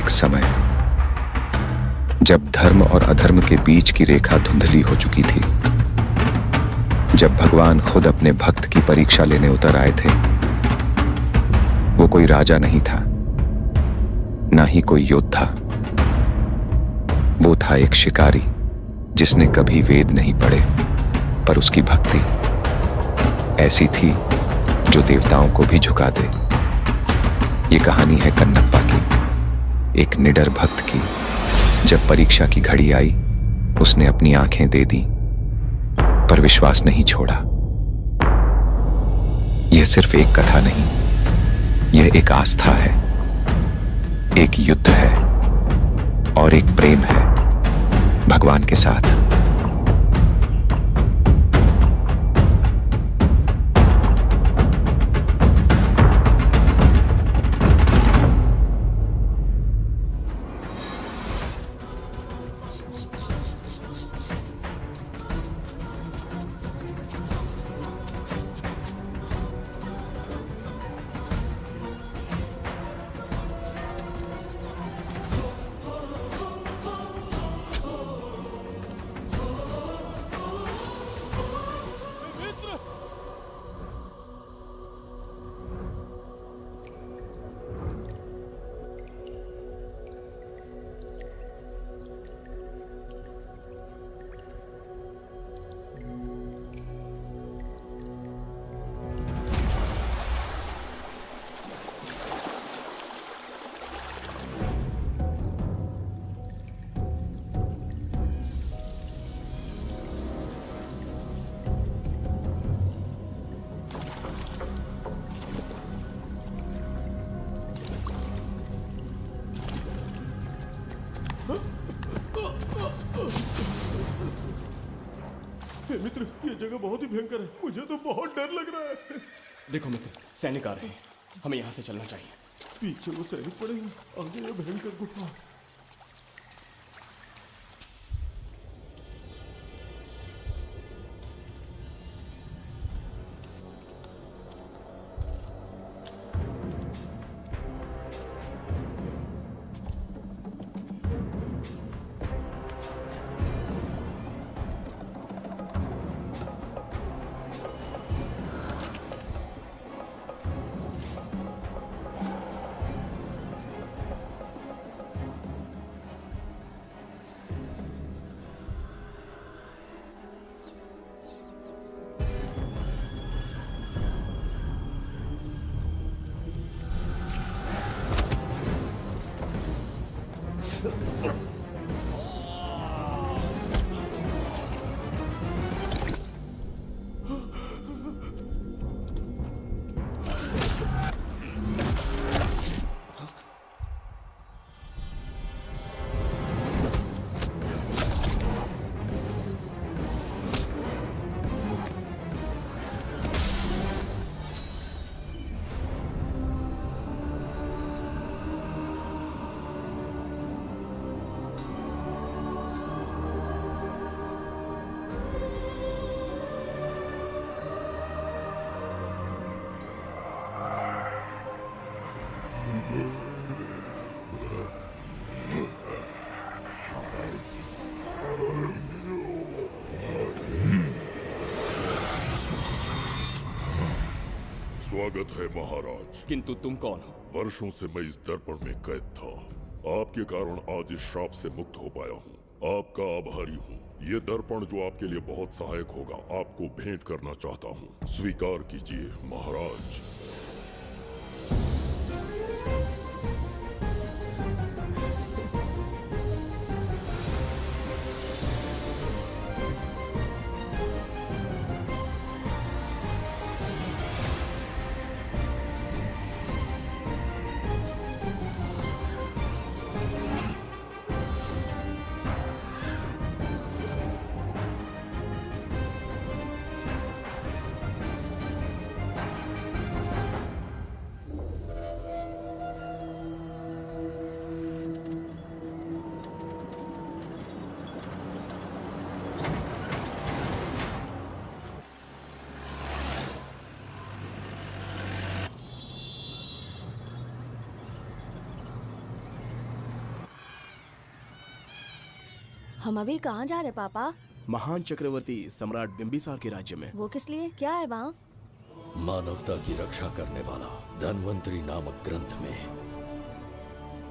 एक समय जब धर्म और अधर्म के बीच की रेखा धुंधली हो चुकी थी, जब भगवान खुद अपने भक्त की परीक्षा लेने उतर आए थे। वो कोई राजा नहीं था, ना ही कोई योद्धा। वो था एक शिकारी जिसने कभी वेद नहीं पढ़े, पर उसकी भक्ति ऐसी थी जो देवताओं को भी झुका दे। ये कहानी है कन्नप्पा की, एक निडर भक्त की। जब परीक्षा की घड़ी आई, उसने अपनी आंखें दे दी, पर विश्वास नहीं छोड़ा। यह सिर्फ एक कथा नहीं, यह एक आस्था है, एक युद्ध है और एक प्रेम है भगवान के साथ। मित्र, ये जगह बहुत ही भयंकर है। मुझे तो बहुत डर लग रहा है। देखो मित्र, सैनिक आ रहे हैं, हमें यहाँ से चलना चाहिए। पीछे वो सैनिक पड़े हैं, आगे ये भयंकर गुफा। स्वागत है महाराज। किंतु तुम कौन हो? वर्षों से मैं इस दर्पण में कैद था। आपके कारण आज इस श्राप से मुक्त हो पाया हूँ। आपका आभारी हूँ। ये दर्पण जो आपके लिए बहुत सहायक होगा, आपको भेंट करना चाहता हूँ। स्वीकार कीजिए महाराज। हम अभी कहाँ जा रहे पापा? महान चक्रवर्ती सम्राट बिंबिसार के राज्य में। वो किस लिए? क्या है वहाँ? मानवता की रक्षा करने वाला धन्वंतरी नामक ग्रंथ में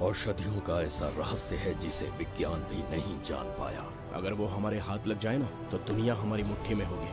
औषधियों का ऐसा रहस्य है जिसे विज्ञान भी नहीं जान पाया। अगर वो हमारे हाथ लग जाए ना तो दुनिया हमारी मुट्ठी में होगी।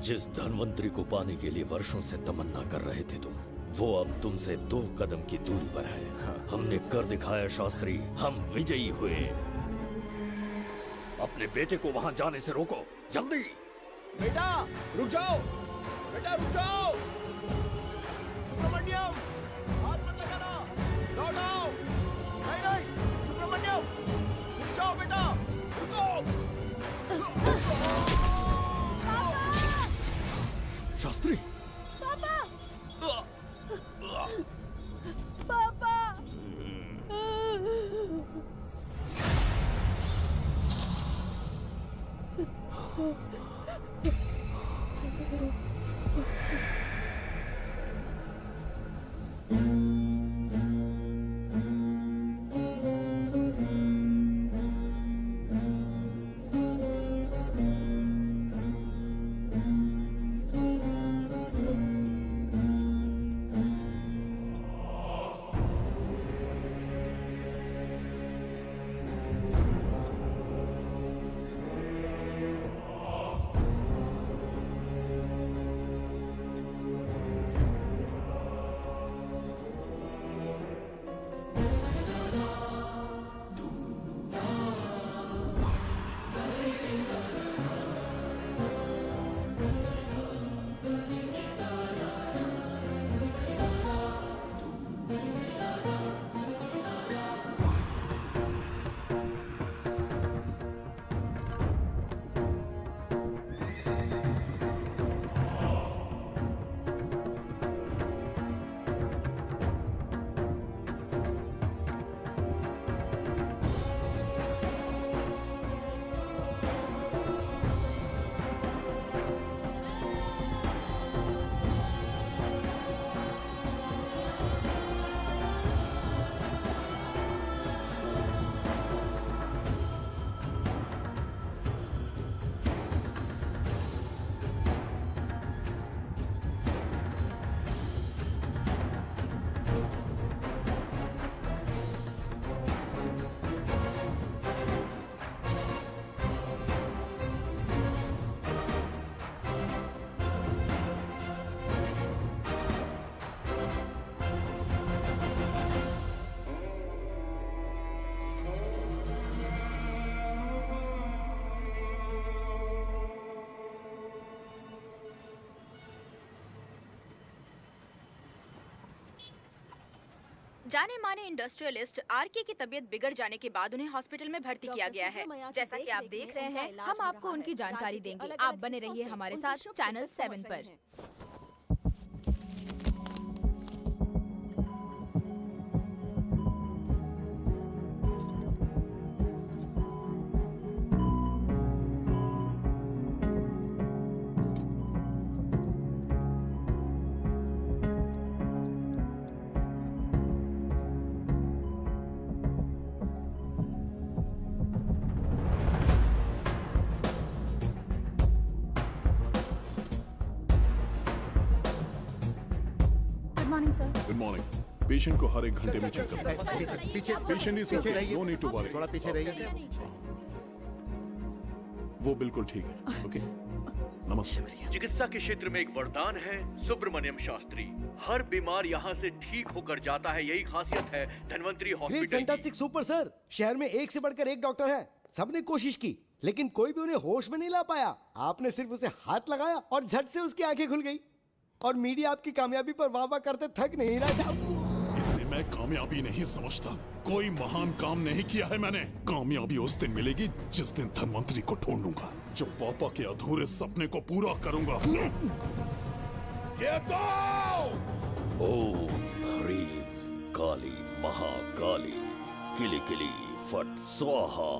जिस धन्वंतरी को पाने के लिए वर्षों से तमन्ना कर रहे थे तुम, वो अब तुमसे 2 कदम की दूरी पर है। हमने कर दिखाया शास्त्री, हम विजयी हुए। अपने बेटे को वहां जाने से रोको, जल्दी। बेटा रुक जाओ, बेटा रुक जाओ। सुब्रमण्यम, हाथ मत लगाना, लौट आओ। नहीं नहीं सुब्रमण्यम, रुक जाओ बेटा, रुको। शास्त्री, पापा! पापा! जाने माने इंडस्ट्रियलिस्ट आरके की तबीयत बिगड़ जाने के बाद उन्हें हॉस्पिटल में भर्ती किया गया है। जैसा कि आप देख रहे हैं, हम आपको उनकी जानकारी देंगे। आप बने रहिए हमारे साथ चैनल 7 पर। Good morning. पेशेंट को हर एक घंटे में चेक करना है। पीछे पेशेंट इज पीछे रहिए। No need to worry. थोड़ा पीछे रहिए। वो बिल्कुल ठीक है। ओके, नमस्ते। चिकित्सा के क्षेत्र में एक वरदान है सुब्रमण्यम शास्त्री। हर बीमार यहाँ से ठीक होकर जाता है, यही खासियत है धन्वंतरी ग्रेट, हॉस्पिटल की। Fantastic, super sir. शहर में एक से बढ़कर एक डॉक्टर है। सबने कोशिश की लेकिन कोई भी उन्हें होश में नहीं ला पाया। आपने सिर्फ उसे हाथ लगाया और झट से उसकी आंखें खुल गई। और मीडिया आपकी कामयाबी पर वाह वाह करते थक नहीं रहा। इसे मैं कामयाबी नहीं समझता। कोई महान काम नहीं किया है मैंने। कामयाबी उस दिन मिलेगी जिस दिन धन्वंतरी को ढूंढूंगा, जो पापा के अधूरे सपने को पूरा करूंगा। ये दो! ओम ह्रीं काली महाकाली किली किली फट स्वाहा।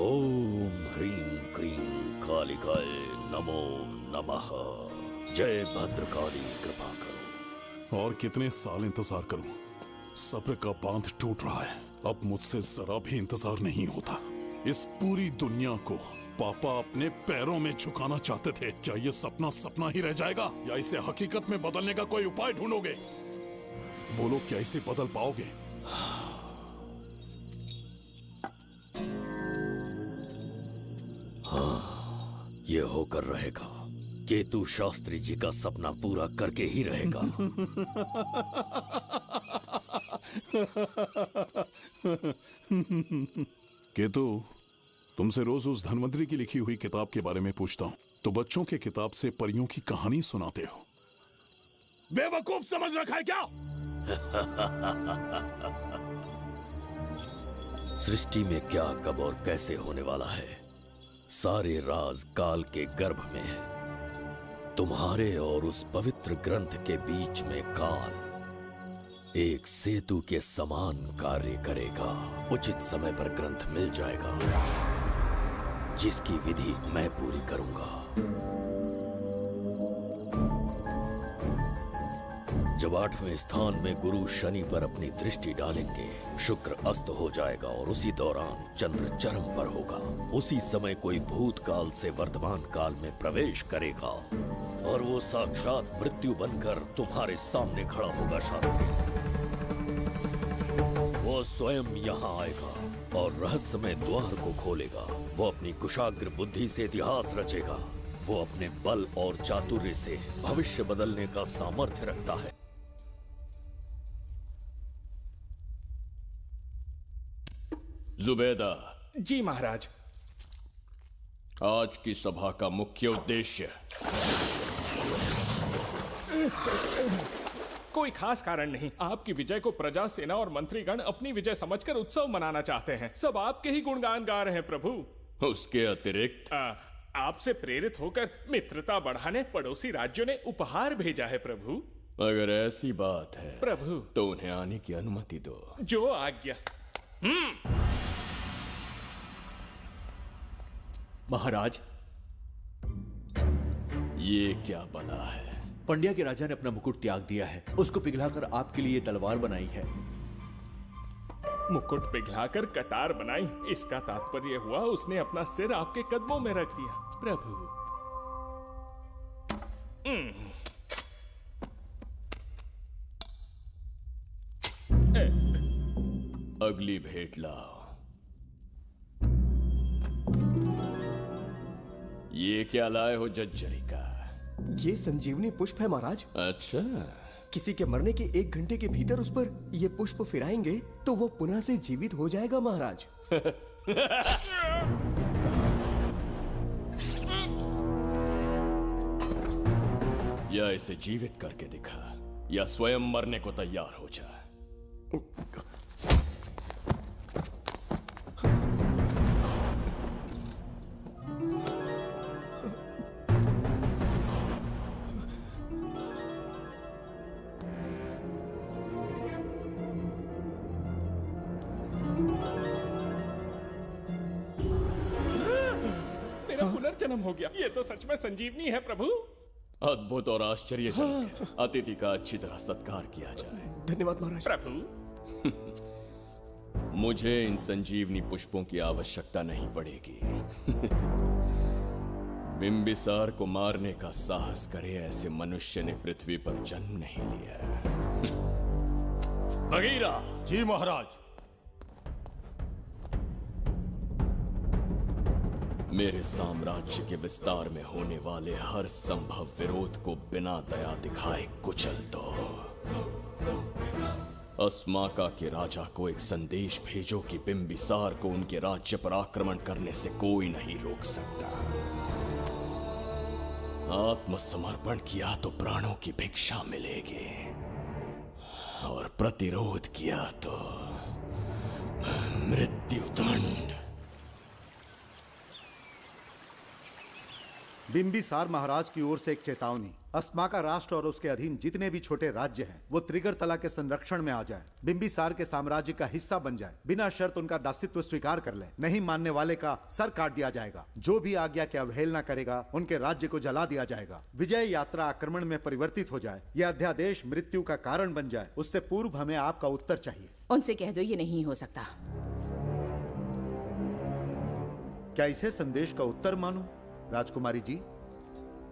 ओम ह्रीं क्रीं कालिकाय नमो नमः। जय भद्रकाली, कृपा करो। और कितने साल इंतजार करूं? सब्र का बांध टूट रहा है। अब मुझसे जरा भी इंतजार नहीं होता। इस पूरी दुनिया को पापा अपने पैरों में झुकाना चाहते थे। क्या ये सपना सपना ही रह जाएगा या इसे हकीकत में बदलने का कोई उपाय ढूंढोगे? बोलो, क्या इसे बदल पाओगे? हाँ, ये होकर रहेगा। केतु शास्त्री जी का सपना पूरा करके ही रहेगा। केतु, तुमसे रोज उस धन्वंतरी की लिखी हुई किताब के बारे में पूछता हूँ तो बच्चों के किताब से परियों की कहानी सुनाते हो। बेवकूफ समझ रखा है क्या? सृष्टि में क्या, कब और कैसे होने वाला है, सारे राज काल के गर्भ में है। तुम्हारे और उस पवित्र ग्रंथ के बीच में काल एक सेतु के समान कार्य करेगा। उचित समय पर ग्रंथ मिल जाएगा, जिसकी विधि मैं पूरी करूंगा। जब 8वें स्थान में गुरु शनि पर अपनी दृष्टि डालेंगे, शुक्र अस्त हो जाएगा और उसी दौरान चंद्र चरम पर होगा। उसी समय कोई भूतकाल से वर्तमान काल में प्रवेश करेगा और वो साक्षात मृत्यु बनकर तुम्हारे सामने खड़ा होगा। शास्त्री, वो स्वयं यहाँ आएगा और रहस्यमय द्वार को खोलेगा। वो अपनी कुशाग्र बुद्धि से इतिहास रचेगा। वो अपने बल और चातुर्य से भविष्य बदलने का सामर्थ्य रखता है। जुबेदा। जी महाराज। आज की सभा का मुख्य उद्देश्य कोई खास कारण नहीं। आपकी विजय को प्रजा, सेना और मंत्रीगण अपनी विजय समझकर उत्सव मनाना चाहते हैं। सब आपके ही गुणगान गा रहे हैं प्रभु। उसके अतिरिक्त आपसे प्रेरित होकर मित्रता बढ़ाने पड़ोसी राज्यों ने उपहार भेजा है प्रभु। अगर ऐसी बात है प्रभु, तो उन्हें आने की अनुमति दो। जो आज्ञा। महाराज, ये क्या बला है? पंड्या के राजा ने अपना मुकुट त्याग दिया है। उसको पिघलाकर आपके लिए तलवार बनाई है। मुकुट पिघलाकर कतार बनाई, इसका तात्पर्य हुआ उसने अपना सिर आपके कदमों में रख दिया प्रभु। अगली भेंट लाओ। ये क्या लाए हो जज्जरी का? ये संजीवनी पुष्प है महाराज। अच्छा, किसी के मरने के 1 घंटे के भीतर उस पर ये पुष्प फिराएंगे तो वो पुनः से जीवित हो जाएगा महाराज। या इसे जीवित करके दिखा। या स्वयं मरने को तैयार हो जा। मेरा पुनर्जन्म हो गया। ये तो सच में संजीवनी है प्रभु। अद्भुत और आश्चर्यजनक है। अतिथि का अच्छी तरह सत्कार किया जाए। धन्यवाद महाराज। प्रभु मुझे इन संजीवनी पुष्पों की आवश्यकता नहीं पड़ेगी। बिंबिसार को मारने का साहस करे ऐसे मनुष्य ने पृथ्वी पर जन्म नहीं लिया। बगीरा। जी महाराज। मेरे साम्राज्य के विस्तार में होने वाले हर संभव विरोध को बिना दया दिखाए कुचल दो। अस्माका के राजा को एक संदेश भेजो कि बिंबिसार को उनके राज्य पर आक्रमण करने से कोई नहीं रोक सकता। आत्मसमर्पण किया तो प्राणों की भिक्षा मिलेगी और प्रतिरोध किया तो मृत्युदंड। बिंबिसार महाराज की ओर से एक चेतावनी। अस्माका राष्ट्र और उसके अधीन जितने भी छोटे राज्य हैं वो त्रिगर्तला के संरक्षण में आ जाएं, बिंबिसार के साम्राज्य का हिस्सा बन जाए, बिना शर्त उनका दासत्व स्वीकार कर ले। नहीं मानने वाले का सर काट दिया जाएगा। जो भी आज्ञा की अवहेलना करेगा उनके राज्य को जला दिया जाएगा। विजय यात्रा आक्रमण में परिवर्तित हो जाए, यह अध्यादेश मृत्यु का कारण बन जाए, उससे पूर्व हमें आपका उत्तर चाहिए। उनसे कह दो ये नहीं हो सकता। क्या इसे संदेश का उत्तर मानूं? राजकुमारी जी,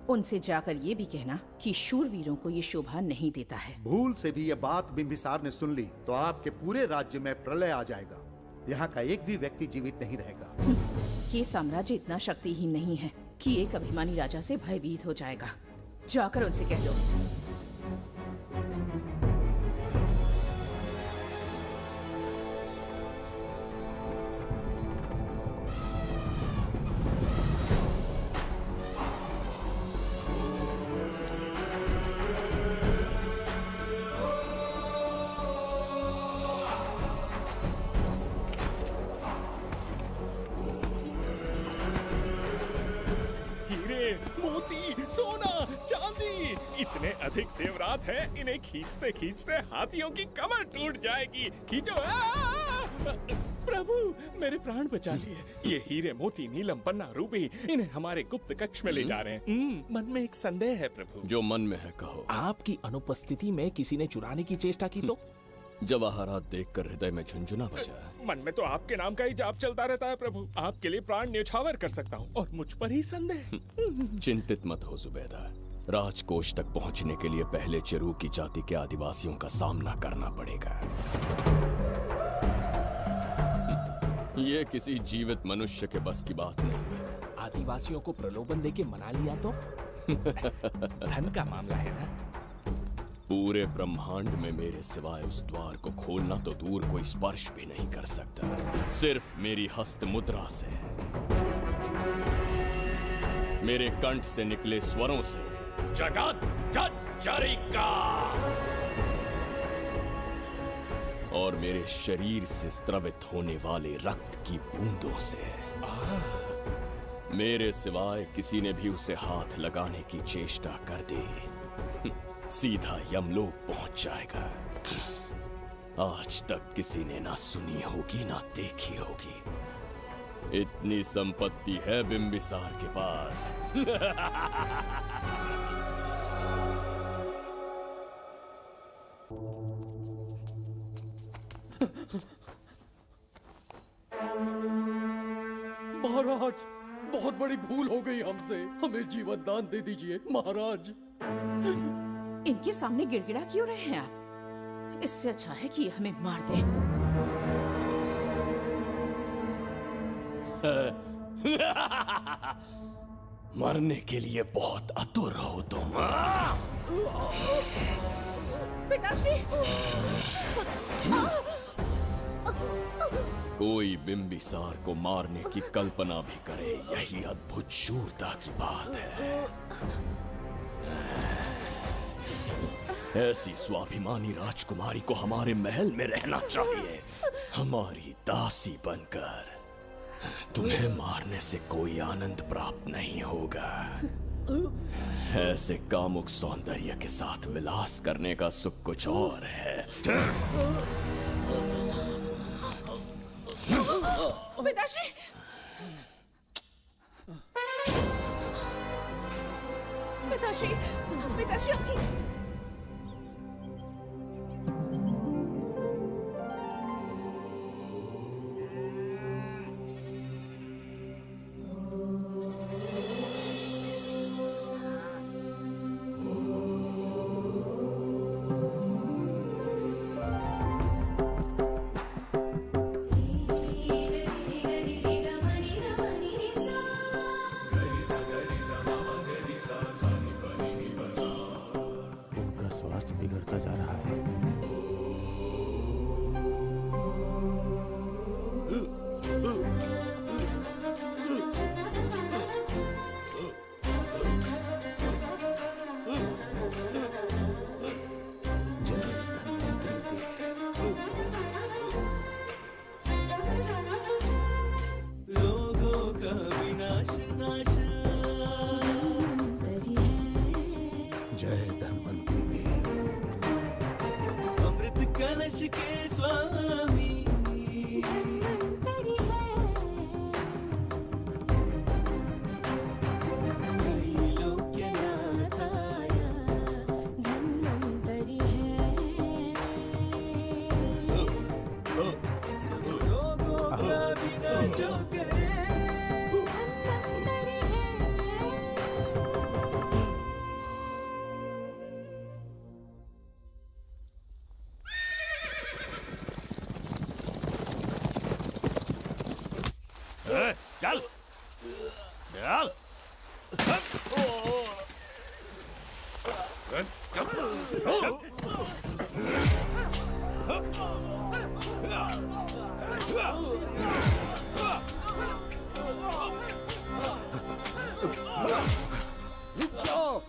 उनसे जाकर ये भी कहना कि शूरवीरों को ये शोभा नहीं देता है। भूल से भी ये बात बिंबिसार ने सुन ली तो आपके पूरे राज्य में प्रलय आ जाएगा। यहाँ का एक भी व्यक्ति जीवित नहीं रहेगा। ये साम्राज्य इतना शक्तिहीन नहीं है कि एक अभिमानी राजा से भयभीत हो जाएगा। जाकर उनसे कह दो। इतने अधिक जेवरात हैं, इन्हें खींचते खींचते हाथियों की कमर टूट जाएगी। खींचो। प्रभु मेरे प्राण बचा लिए। ये हीरे मोती नीलम पन्ना रूबी इन्हें हमारे गुप्त कक्ष में ले जा रहे हैं। मन में एक संदेह है प्रभु। जो मन में है कहो। आपकी अनुपस्थिति में किसी ने चुराने की चेष्टा की तो? जवाहरात देखकर हृदय में झुंझुना बजा। मन में तो आपके नाम का ही जाप चलता रहता है प्रभु। आपके लिए प्राण न्यौछावर कर सकता हूँ और मुझ पर ही संदेह। चिंतित मत हो जुबैदा। राजकोष तक पहुंचने के लिए पहले चिरूकी जाति के आदिवासियों का सामना करना पड़ेगा। ये किसी जीवित मनुष्य के बस की बात नहीं है। आदिवासियों को प्रलोभन देके मना लिया तो? धन का मामला है ना? पूरे ब्रह्मांड में मेरे सिवाय उस द्वार को खोलना तो दूर कोई स्पर्श भी नहीं कर सकता। सिर्फ मेरी हस्त मुद्रा से, मेरे कंठ से निकले स्वरों से जगत जज्जरिका और मेरे शरीर से स्त्रवित होने वाले रक्त की बूंदों से। मेरे सिवाय किसी ने भी उसे हाथ लगाने की चेष्टा कर दी, सीधा यमलोक पहुंच जाएगा। आज तक किसी ने ना सुनी होगी ना देखी होगी। इतनी संपत्ति है बिंबिसार के पास। महाराज, बहुत बड़ी भूल हो गई हमसे। हमें जीवन दान दे दीजिए महाराज। इनके सामने गिड़गिड़ा क्यों रहे हैं आप? इससे अच्छा है कि हमें मार दें। मरने के लिए बहुत आतुर हो तुम। पिताश्री! कोई बिंबिसार को मारने की कल्पना भी करे, यही अद्भुत शूरता की बात है। ऐसी स्वाभिमानी राजकुमारी को हमारे महल में रहना चाहिए, हमारी दासी बनकर। तुम्हें मारने से कोई आनंद प्राप्त नहीं होगा। ऐसे कामुक सौंदर्य के साथ विलास करने का सुख कुछ और है। पिताश्री, पिताश्री, पिताश्री उठिए। बिगड़ता जा रहा है। रोगों का विनाश नाश जय धन्वंतरी देव। अमृत कलश के स्वामी रोगों का विनाश जो करे चल चल।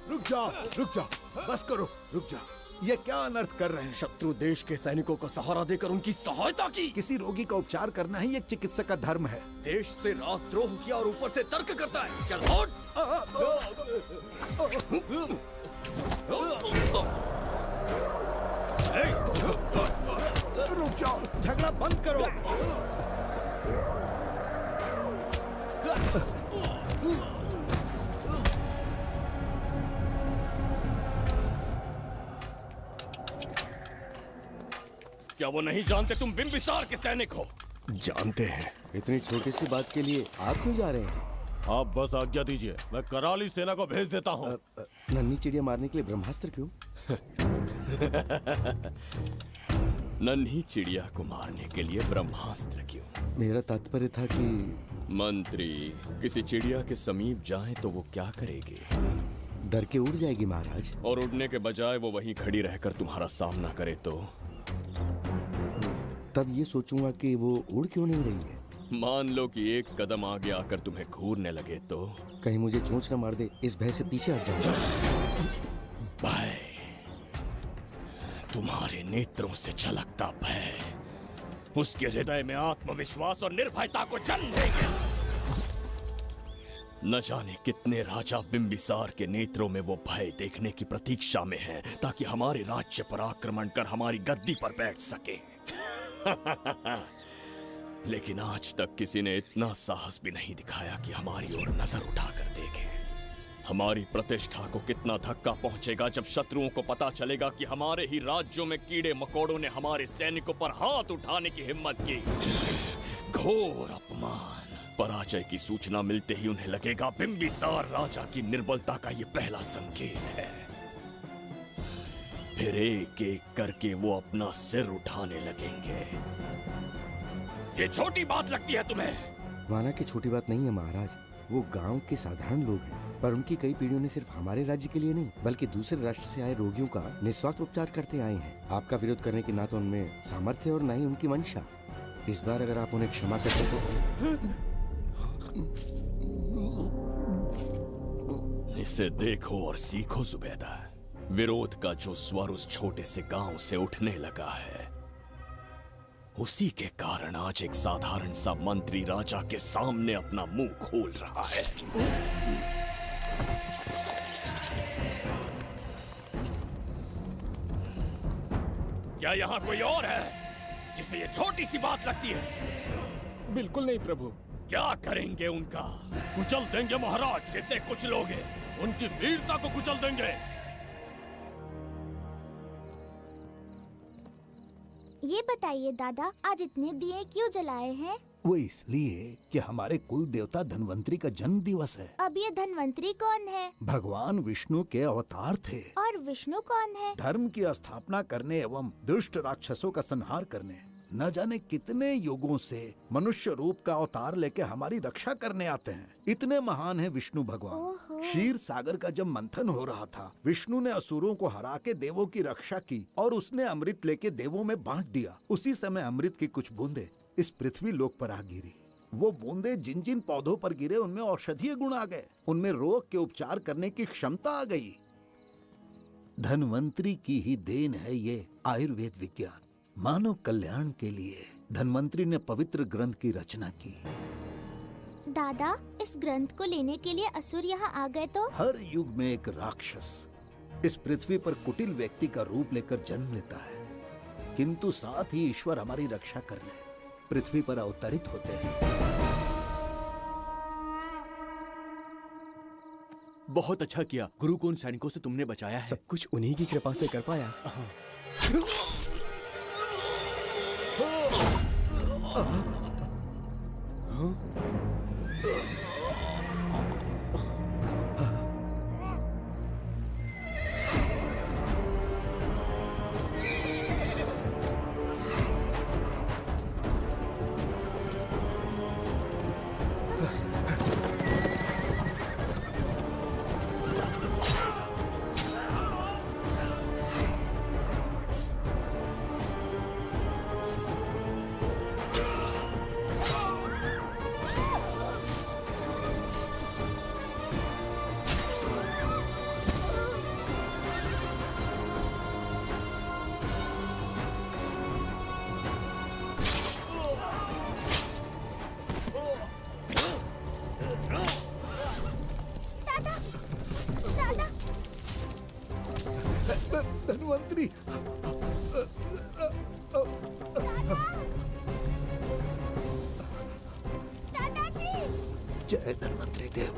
रुक जाओ, रुक जाओ, बस करो, रुक जाओ। ये क्या अनर्थ कर रहे हैं? शत्रु देश के सैनिकों को सहारा देकर उनकी सहायता की। किसी रोगी का उपचार करना ही एक चिकित्सक का धर्म है। देश से राजद्रोह किया और ऊपर से तर्क करता है। चल हट। रुक जाओ, झगड़ा बंद करो। क्या वो नहीं जानते तुम बिंबिसार के सैनिक हो? जानते हैं। इतनी छोटी सी बात के लिए आप क्यों जा रहे हैं? आप बस आज्ञा दीजिए, मैं कराली सेना को भेज देता हूँ। नन्ही चिड़िया मारने के लिए ब्रह्मास्त्र क्यों? नन्ही चिड़िया को मारने के लिए ब्रह्मास्त्र क्यों? मेरा तात्पर्य था कि मंत्री किसी चिड़िया के समीप जाए तो वो क्या करेगी? डर के उड़ जाएगी महाराज। और उड़ने के बजाय वो वहीं खड़ी रहकर तुम्हारा सामना करे तो? तब ये सोचूंगा कि वो उड़ क्यों नहीं रही है। मान लो कि एक कदम आगे आकर तुम्हें घूरने लगे तो? कहीं मुझे चोंच न मार दे, इस भय से पीछे हट जाऊंगा। भय, तुम्हारे नेत्रों से झलकता भय उसके हृदय में आत्मविश्वास और निर्भयता को जन्म देगा। न जाने कितने राजा बिंबिसार के नेत्रों में वो भय देखने की प्रतीक्षा में हैं, ताकि हमारे राज्य पर आक्रमण कर हमारी गद्दी पर बैठ सके। लेकिन आज तक किसी ने इतना साहस भी नहीं दिखाया कि हमारी ओर नजर उठाकर देखे। हमारी प्रतिष्ठा को कितना धक्का पहुंचेगा जब शत्रुओं को पता चलेगा कि हमारे ही राज्यों में कीड़े मकोड़ों ने हमारे सैनिकों पर हाथ उठाने की हिम्मत की। घोर अपमान। पराजय की सूचना मिलते ही उन्हें लगेगा बिंबिसार राजा की निर्बलता का ये पहला संकेत है। फिर एक एक करके वो अपना सिर उठाने लगेंगे। ये छोटी बात लगती है तुम्हें? माना कि छोटी बात नहीं है महाराज। वो गांव के साधारण लोग हैं, पर उनकी कई पीढ़ियों ने सिर्फ हमारे राज्य के लिए नहीं बल्कि दूसरे राष्ट्र से आए रोगियों का निस्वार्थ उपचार करते आए हैं। आपका विरोध करने की ना तो उनमें सामर्थ्य और ना ही उनकी मंशा। इस बार अगर आप उन्हें क्षमा कर सको। इसे देखो और सीखो जुबैदा। विरोध का जो स्वर उस छोटे से गांव से उठने लगा है, उसी के कारण आज एक साधारण सा मंत्री राजा के सामने अपना मुंह खोल रहा है। क्या यहाँ कोई और है जिसे ये छोटी सी बात लगती है? बिल्कुल नहीं प्रभु। क्या करेंगे उनका? कुचल देंगे महाराज, जैसे कुछ लोग हैं। उनकी वीरता को कुचल देंगे। ये बताइए दादा, आज इतने दिए क्यों जलाए हैं? वो इसलिए कि हमारे कुल देवता धन्वंतरी का जन्म दिवस है। अब ये धन्वंतरी कौन है? भगवान विष्णु के अवतार थे। और विष्णु कौन है? धर्म की स्थापना करने एवं दुष्ट राक्षसों का संहार करने न जाने कितने युगों से मनुष्य रूप का अवतार लेके हमारी रक्षा करने आते हैं। इतने महान है विष्णु भगवान। क्षीर सागर का जब मंथन हो रहा था, विष्णु ने असुरों को हरा के देवों की रक्षा की और उसने अमृत लेके देवों में बांट दिया। उसी समय अमृत की कुछ बूंदे इस पृथ्वी लोक पर आ गिरी। वो बूंदे जिन जिन पौधों पर गिरे उनमें औषधीय गुण आ गए, उनमें रोग के उपचार करने की क्षमता आ गई। धन्वंतरी की ही देन है ये आयुर्वेद विज्ञान। मानव कल्याण के लिए धन्वंतरी ने पवित्र ग्रंथ की रचना की। दादा, इस ग्रंथ को लेने के लिए असुर यहाँ आ गए तो? हर युग में एक राक्षस इस पृथ्वी पर कुटिल व्यक्ति का रूप लेकर जन्म लेता है, किंतु साथ ही ईश्वर हमारी रक्षा करने पृथ्वी पर अवतरित होते हैं। बहुत अच्छा किया गुरु को उन सैनिकों से तुमने बचाया है। सब कुछ उन्हीं की कृपा से कर पाया। धन्वंतरी, दादाजी, जय धन्वंतरी देव।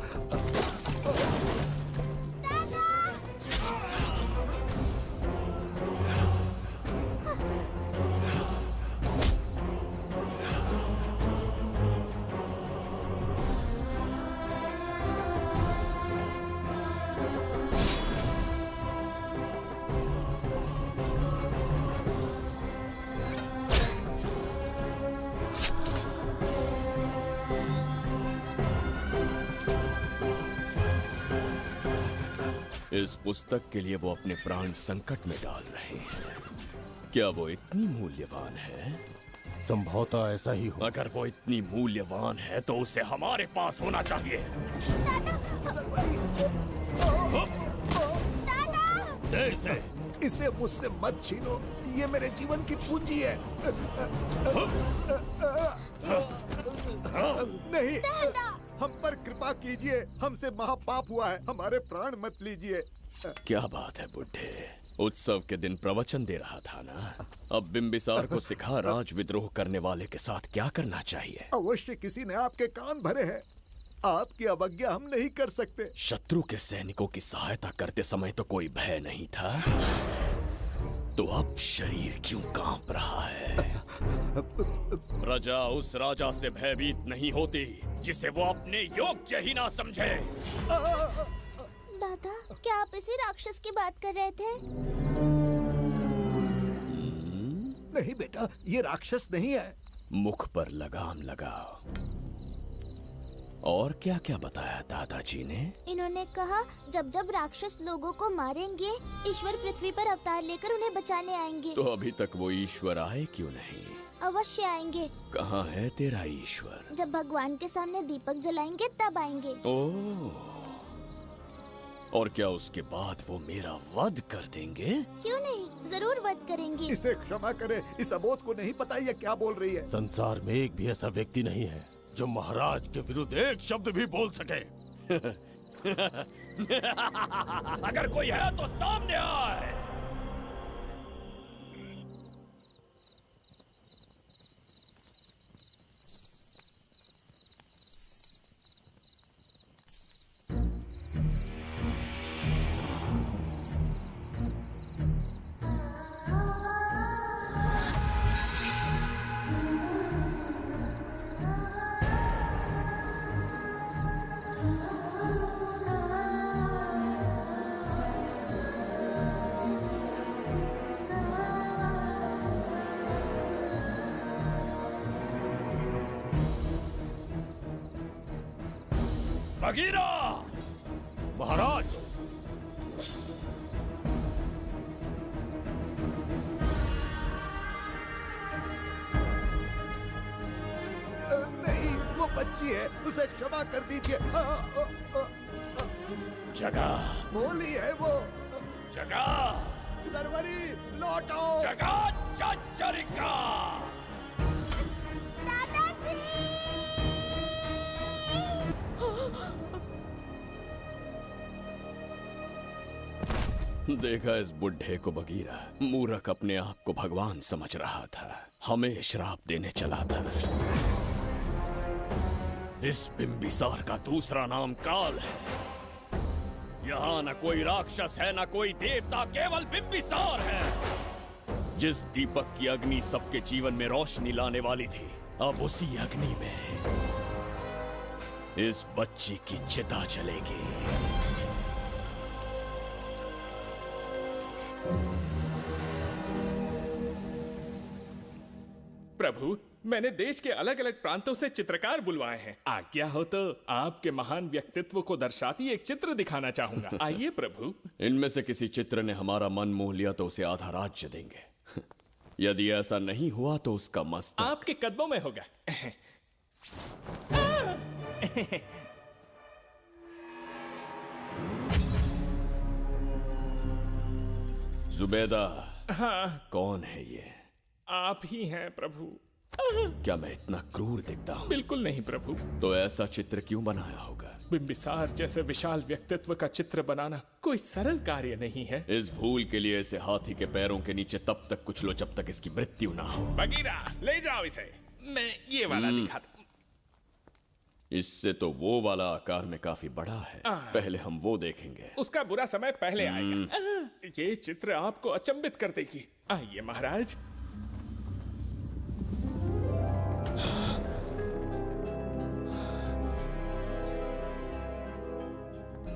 इस पुस्तक के लिए वो अपने प्राण संकट में डाल रहे हैं। क्या वो इतनी मूल्यवान है? संभवतः ऐसा ही हो। अगर वो इतनी मूल्यवान है तो उसे हमारे पास होना चाहिए। दे इसे। इसे मुझसे मत छीनो, ये मेरे जीवन की पूंजी है। नहीं, हम पर कृपा कीजिए, हमसे महापाप हुआ है, हमारे प्राण मत लीजिए। क्या बात है बुड्ढे, उत्सव के दिन प्रवचन दे रहा था ना। अब बिंबिसार को सिखा राज विद्रोह करने वाले के साथ क्या करना चाहिए। अवश्य किसी ने आपके कान भरे हैं, आपकी अवज्ञा हम नहीं कर सकते। शत्रु के सैनिकों की सहायता करते समय तो कोई भय नहीं था, तो अब शरीर क्यों कांप रहा है? प्रजा उस राजा से भयभीत नहीं होती जिसे वो अपने योग्य ही ना समझे। दादा, क्या आप इसी राक्षस की बात कर रहे थे? नहीं बेटा, ये राक्षस नहीं है। मुख पर लगाम लगाओ। और क्या क्या बताया दादाजी ने? इन्होंने कहा जब जब राक्षस लोगों को मारेंगे, ईश्वर पृथ्वी पर अवतार लेकर उन्हें बचाने आएंगे। तो अभी तक वो ईश्वर आए क्यों नहीं? अवश्य आएंगे। कहाँ है तेरा ईश्वर? जब भगवान के सामने दीपक जलाएंगे तब आएंगे। ओह, और क्या उसके बाद वो मेरा वध कर देंगे? क्यों नहीं, जरूर वध करेंगे। इसे क्षमा करे, इस अबोध को नहीं पता ये क्या बोल रही है। संसार में एक भी ऐसा व्यक्ति नहीं है जो महाराज के विरुद्ध एक शब्द भी बोल सके। अगर कोई है तो सामने आए। बगीरा! महाराज! नहीं, वो बच्ची है, उसे क्षमा कर दीजिए। जगह बोली है वो। जगह सरवरी लौटो। जगह चचरिका। देखा इस बुढ़े को बगीरा। मूर्ख अपने आप को भगवान समझ रहा था, हमें श्राप देने चला था। इस बिंबिसार का दूसरा नाम काल है। यहाँ न कोई राक्षस है न कोई देवता, केवल बिंबिसार है। जिस दीपक की अग्नि सबके जीवन में रोशनी लाने वाली थी, अब उसी अग्नि में इस बच्ची की चिता जलेगी। प्रभु, मैंने देश के अलग अलग प्रांतों से चित्रकार बुलवाए हैं। आज्ञा हो तो आपके महान व्यक्तित्व को दर्शाती एक चित्र दिखाना चाहूंगा। आइए प्रभु। इनमें से किसी चित्र ने हमारा मन मोह लिया तो उसे आधा राज्य देंगे। यदि ऐसा नहीं हुआ तो उसका मस्तक आपके कदमों में होगा। जुबेदा। हाँ। कौन है ये? आप ही हैं प्रभु। क्या मैं इतना क्रूर दिखता हूँ? बिल्कुल नहीं प्रभु। तो ऐसा चित्र क्यों बनाया होगा? बिंबिसार जैसे विशाल व्यक्तित्व का चित्र बनाना कोई सरल कार्य नहीं है। इस भूल के लिए इसे हाथी के पैरों के नीचे तब तक कुचलो जब तक इसकी मृत्यु ना हो। बगीरा, ले जाओ इसे। मैं ये वाला दिखाता। इससे तो वो वाला आकार में काफी बड़ा है। पहले हम वो देखेंगे। उसका बुरा समय पहले आएगा। ये चित्र आपको अचंभित कर देगी। आइए महाराज।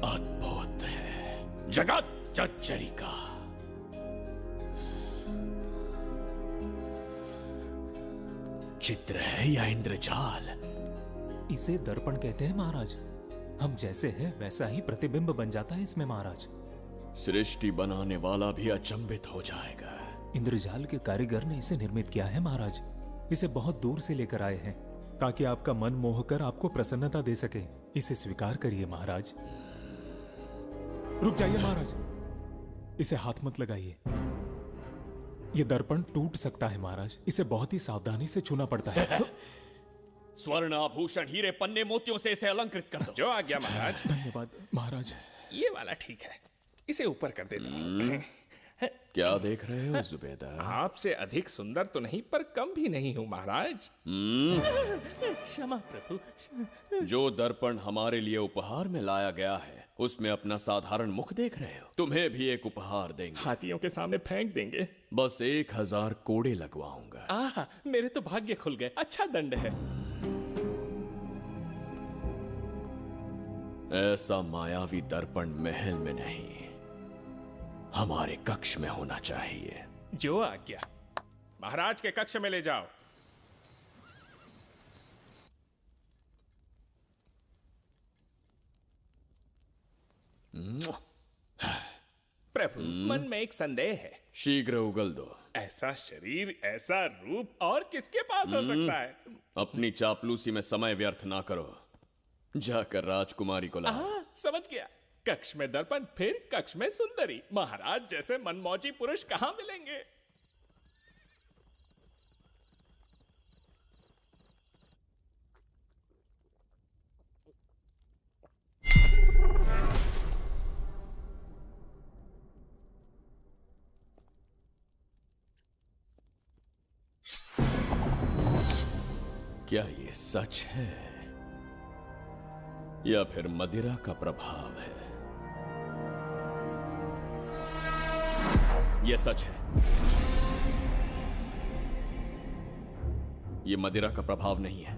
अद्भुत है। जगत चचरिका। चित्र है या इंद्रजाल? इसे दर्पण कहते हैं महाराज। हम जैसे हैं वैसा ही प्रतिबिंब बन जाता है इसमें महाराज। सृष्टि बनाने वाला भी अचंभित हो जाएगा। इंद्रजाल के कारीगर ने इसे निर्मित किया है महाराज। इसे बहुत दूर से लेकर आए हैं ताकि आपका मन मोह कर आपको प्रसन्नता दे सके। इसे स्वीकार करिए महाराज। रुक जाइए महाराज, इसे हाथ मत लगाइए। यह दर्पण टूट सकता है महाराज। इसे बहुत ही सावधानी से छूना पड़ता है। स्वर्ण आभूषण हीरे पन्ने मोतियों से इसे अलंकृत कर दो। जो आ गया महाराज। धन्यवाद महाराज। ये वाला ठीक है, इसे ऊपर कर देता हूं। क्या देख रहे हो जुबेदा? आपसे अधिक सुंदर तो नहीं पर कम भी नहीं हूं महाराज। क्षमा प्रभु। जो दर्पण हमारे लिए उपहार में लाया गया है उसमें अपना साधारण मुख देख रहे हो। तुम्हें भी एक उपहार देंगे। हाथियों के सामने फेंक देंगे। बस 1000 कोड़े लगवाऊंगा। मेरे तो भाग्य खुल गए। अच्छा दंड है। ऐसा मायावी दर्पण महल में नहीं, हमारे कक्ष में होना चाहिए। जो आज्ञा। महाराज के कक्ष में ले जाओ। प्रभु, मन में एक संदेह है। शीघ्र उगल दो। ऐसा शरीर, ऐसा रूप और किसके पास हो सकता है? अपनी चापलूसी में समय व्यर्थ ना करो। जाकर राजकुमारी को लाओ। समझ गया। कक्ष में दर्पण, फिर कक्ष में सुंदरी। महाराज जैसे मनमौजी पुरुष कहाँ मिलेंगे? क्या ये सच है या फिर मदिरा का प्रभाव है? ये सच है। ये मदिरा का प्रभाव नहीं है।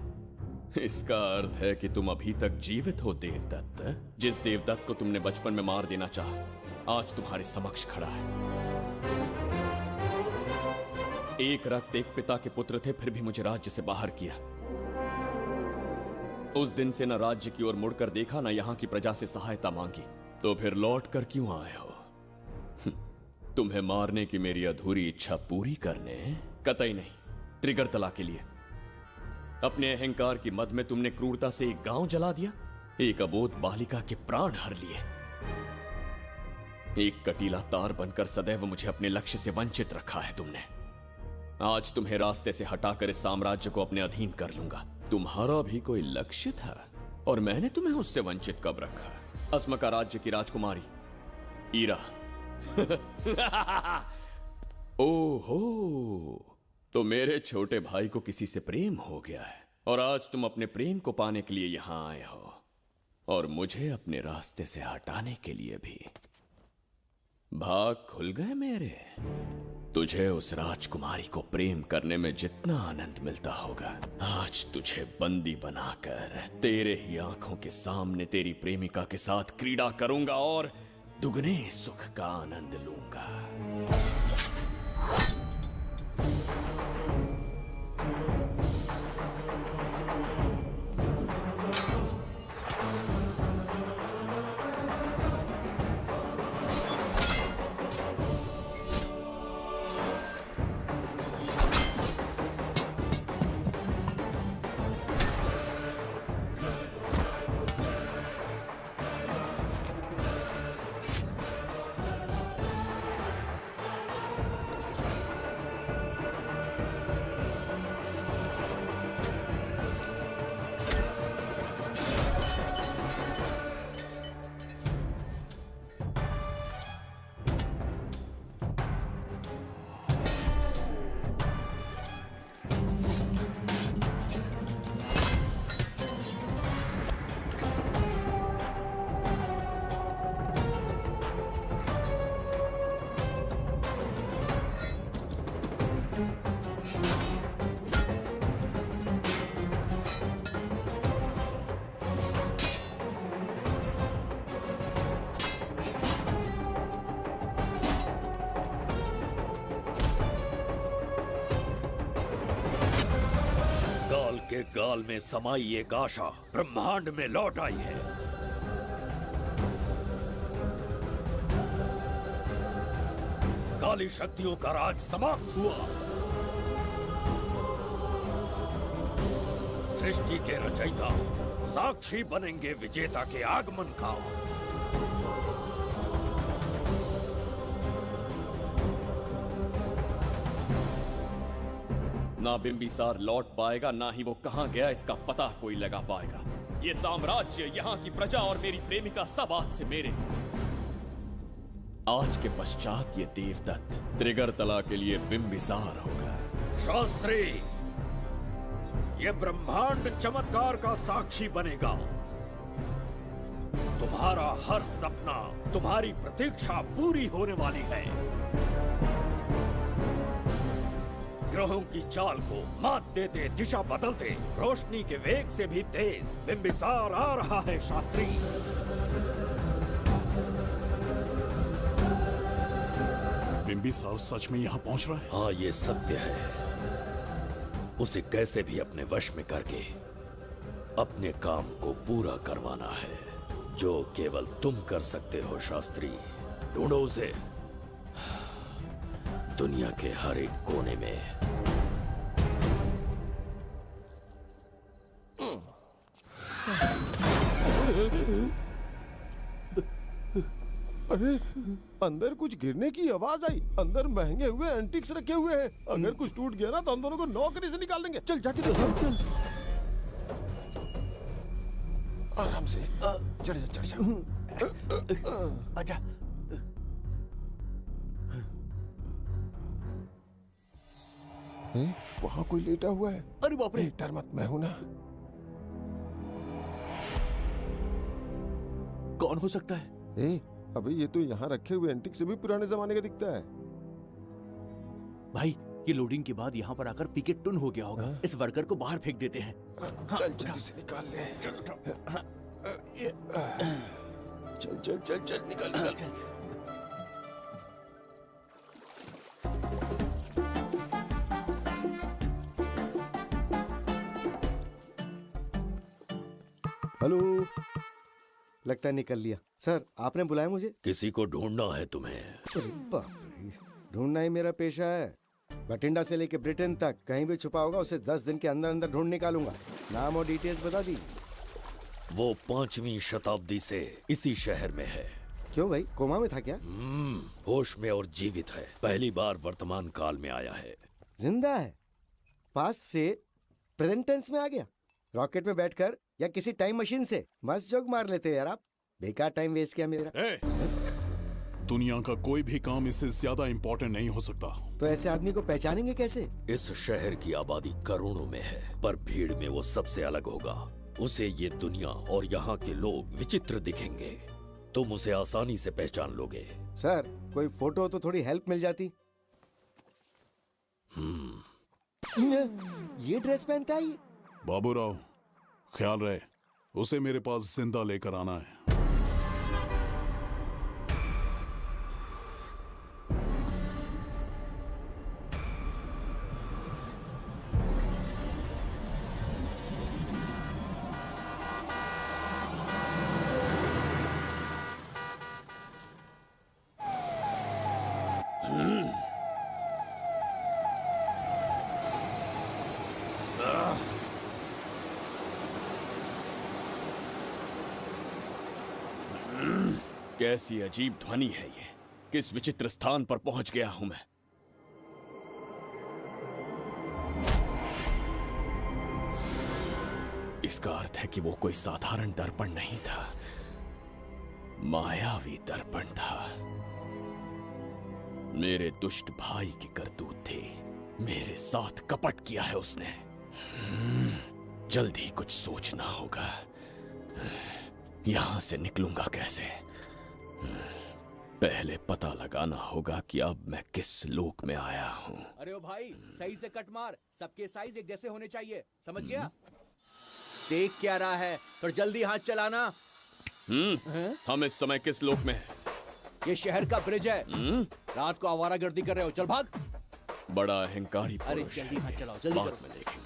इसका अर्थ है कि तुम अभी तक जीवित हो देवदत्त। जिस देवदत्त को तुमने बचपन में मार देना चाहा, आज तुम्हारे समक्ष खड़ा है। एक रक्त एक पिता के पुत्र थे, फिर भी मुझे राज्य से बाहर किया। उस दिन से न राज्य की ओर मुड़कर देखा, न यहां की प्रजा से सहायता मांगी। तो फिर लौट कर क्यों आए हो? तुम्हें मारने की मेरी अधूरी इच्छा पूरी करने? कतई नहीं, त्रिगर्तला के लिए। अपने अहंकार की मद में तुमने क्रूरता से एक गांव जला दिया, एक अबोध बालिका के प्राण हर लिए। एक कटीला तार बनकर सदैव मुझे अपने लक्ष्य से वंचित रखा है तुमने। आज तुम्हें रास्ते से हटाकर इस साम्राज्य को अपने अधीन कर लूंगा। तुम्हारा भी कोई लक्ष्य था और मैंने तुम्हें उससे वंचित कब रखा? अस्मका राज्य की राजकुमारी ईरा। ओहो, तो मेरे छोटे भाई को किसी से प्रेम हो गया है और आज तुम अपने प्रेम को पाने के लिए यहां आए हो और मुझे अपने रास्ते से हटाने के लिए भी। भाग खुल गए मेरे। तुझे उस राजकुमारी को प्रेम करने में जितना आनंद मिलता होगा, आज तुझे बंदी बनाकर तेरे ही आंखों के सामने तेरी प्रेमिका के साथ क्रीड़ा करूंगा और दुगने सुख का आनंद लूंगा। के गाल में समाई एक आशा ब्रह्मांड में लौट आई है। काली शक्तियों का राज समाप्त हुआ। सृष्टि के रचयिता साक्षी बनेंगे विजेता के आगमन का। ना बिंबिसार लौट पाएगा, ना ही वो कहां गया इसका पता कोई लगा पाएगा। ये साम्राज्य, यहाँ की प्रजा और मेरी प्रेमिका सब आज से मेरे। आज के पश्चात ये देवदत्त त्रिगर्तला के लिए बिंबिसार होगा। शास्त्री, ये ब्रह्मांड चमत्कार का साक्षी बनेगा। तुम्हारा हर सपना, तुम्हारी प्रतीक्षा पूरी होने वाली है। ग्रहों की चाल को मात देते, दिशा बदलते, रोशनी के वेग से भी तेज बिंबिसार आ रहा है। शास्त्री, बिंबिसार सच में यहाँ पहुँच रहा है? हाँ, ये सत्य है। उसे कैसे भी अपने वश में करके अपने काम को पूरा करवाना है, जो केवल तुम कर सकते हो। शास्त्री, ढूंढो उसे दुनिया के हर एक कोने में। अरे अंदर कुछ गिरने की आवाज आई। अंदर महंगे हुए एंटिक्स रखे हुए हैं। अगर कुछ टूट गया ना तो हम दोनों को नौकरी से निकाल देंगे। चल जाके देख। चल आराम से चढ़ जा चढ़ जा। आजा। वहाँ कोई लेटा हुआ है। अरे बाप रे। डर मत, मैं हूं ना। कौन हो सकता है? अबे ये तो यहाँ रखे हुए एंटिक से भी पुराने जमाने का दिखता है। भाई ये लोडिंग के बाद यहाँ पर आकर पिकेट टुन हो गया होगा। इस वर्कर को बाहर फेंक देते हैं। चल जल्दी से निकाल ले। चल चल चल चल निकाल निकाल। हेलो, लगता है निकल लिया। सर आपने बुलाया मुझे? किसी को ढूंढना है तुम्हें। अरे बाप रे, ढूंढना ही मेरा पेशा है। बठिंडा से लेके ब्रिटेन तक कहीं भी छुपा होगा उसे 10 दिन के अंदर अंदर ढूंढ निकालूंगा। नाम और डिटेल्स बता दी। वो 5वीं शताब्दी से इसी शहर में है। क्यों भाई, कोमा में था क्या? होश में और जीवित है। पहली बार वर्तमान काल में आया है। जिंदा है? पास्ट से प्रेजेंट टेंस में आ गया? रॉकेट में बैठकर या किसी टाइम मशीन से? मस्त जोक मार लेते यार आप। बेकार टाइम वेस्ट किया मेरा। दुनिया का कोई भी काम इससे ज्यादा इम्पोर्टेंट नहीं हो सकता। तो ऐसे आदमी को पहचानेंगे कैसे? इस शहर की आबादी करोड़ों में है, पर भीड़ में वो सबसे अलग होगा। उसे ये दुनिया और यहाँ के लोग विचित्र दिखेंगे। तुम उसे आसानी से पहचान लोगे। सर कोई फोटो तो थोड़ी हेल्प मिल जाती। ये ड्रेस पहनता है ये? बाबूराव ख्याल रहे, उसे मेरे पास जिंदा लेकर आना है। कैसी अजीब ध्वनि है ये। किस विचित्र स्थान पर पहुंच गया हूं मैं। इसका अर्थ है कि वो कोई साधारण दर्पण नहीं था, मायावी दर्पण था। मेरे दुष्ट भाई की करतूत थी। मेरे साथ कपट किया है उसने। जल्द ही कुछ सोचना होगा। यहां से निकलूंगा कैसे? पहले पता लगाना होगा कि अब मैं किस लोक में आया हूँ। अरे ओ भाई, सही से कट मार। सबके साइज एक जैसे होने चाहिए, समझ गया? देख क्या रहा है, पर जल्दी हाथ चलाना। हम इस समय किस लोक में हैं? ये शहर का ब्रिज है। रात को आवारागर्दी कर रहे हो, चल भाग। बड़ा अहंकारी पुरुष। अरे जल्दी हाथ चलाओ, जल्दी बाद करो। में देखेंगे।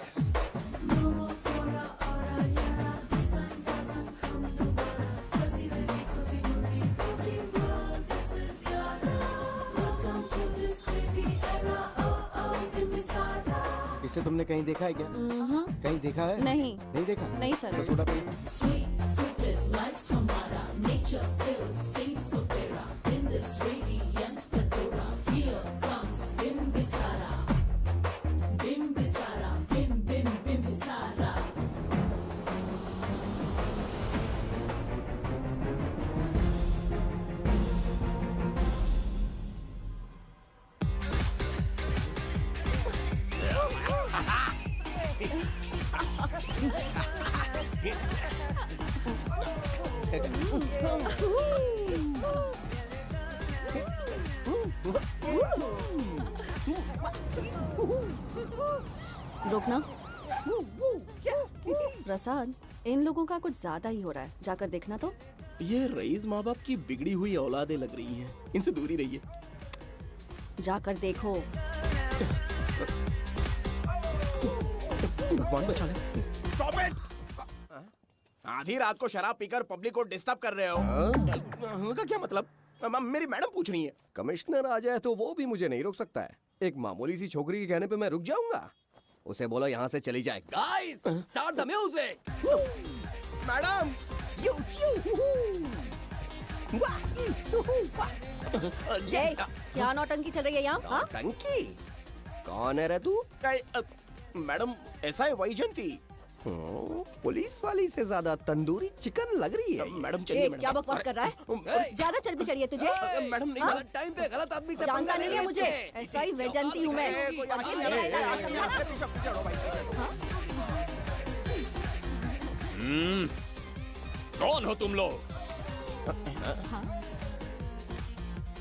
इसे तुमने कहीं देखा है क्या? कहीं देखा है? नहीं। नहीं देखा? नहीं सर। तो सोडा पियो। रुकना। प्रसाद, इन लोगों का कुछ ज्यादा ही हो रहा है। जाकर देखना तो। ये रईस माँ बाप की बिगड़ी हुई औलादें लग रही हैं। इनसे दूरी रहिए। जाकर देखो। भगवान बचा ले। Stop it! आधी रात को शराब पीकर पब्लिक को डिस्टर्ब कर रहे हो। का क्या मतलब? मेरी मैडम पूछ रही है। कमिश्नर आ जाए तो वो भी मुझे नहीं रोक सकता है। एक मामूली सी छोकरी के कहने पे मैं रुक जाऊंगा? उसे बोलो यहाँ से चली जाए। Guys, start the music. Madam, ये क्या नौटंकी चल रही है यहाँ? हाँ? टंकी? कौन है रे तू? मैडम ऐसा है वैजंती। पुलिस वाली से ज्यादा तंदूरी चिकन लग रही है। मैडम चलिए। क्या बकवास कर रहा है? ज्यादा चर्बी चढ़ी है तुझे? मैडम नहीं, गलत टाइम पे गलत आदमी से जानता नहीं है मुझे, ऐसा ही वैजंती हूँ मैं। कौन हो तुम लोग?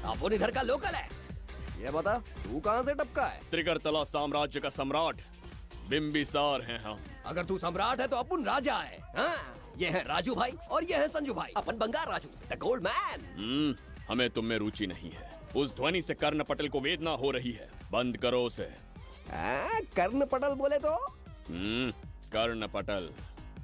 अपन इधर का लोकल है। ये बता तू कहाँ से टपका है? त्रिगर्तला साम्राज्य का सम्राट बिंबिसार हैं हम। अगर तू सम्राट है तो अपन राजा है। हाँ? ये है राजू भाई और ये है संजू भाई, अपन बंगार राजू, द गोल्ड मैन। हमें तुम में रुचि नहीं है। उस ध्वनि से कर्ण पटल को वेदना हो रही है, बंद करो उसे। कर्ण पटल बोले तो? कर्ण पटल।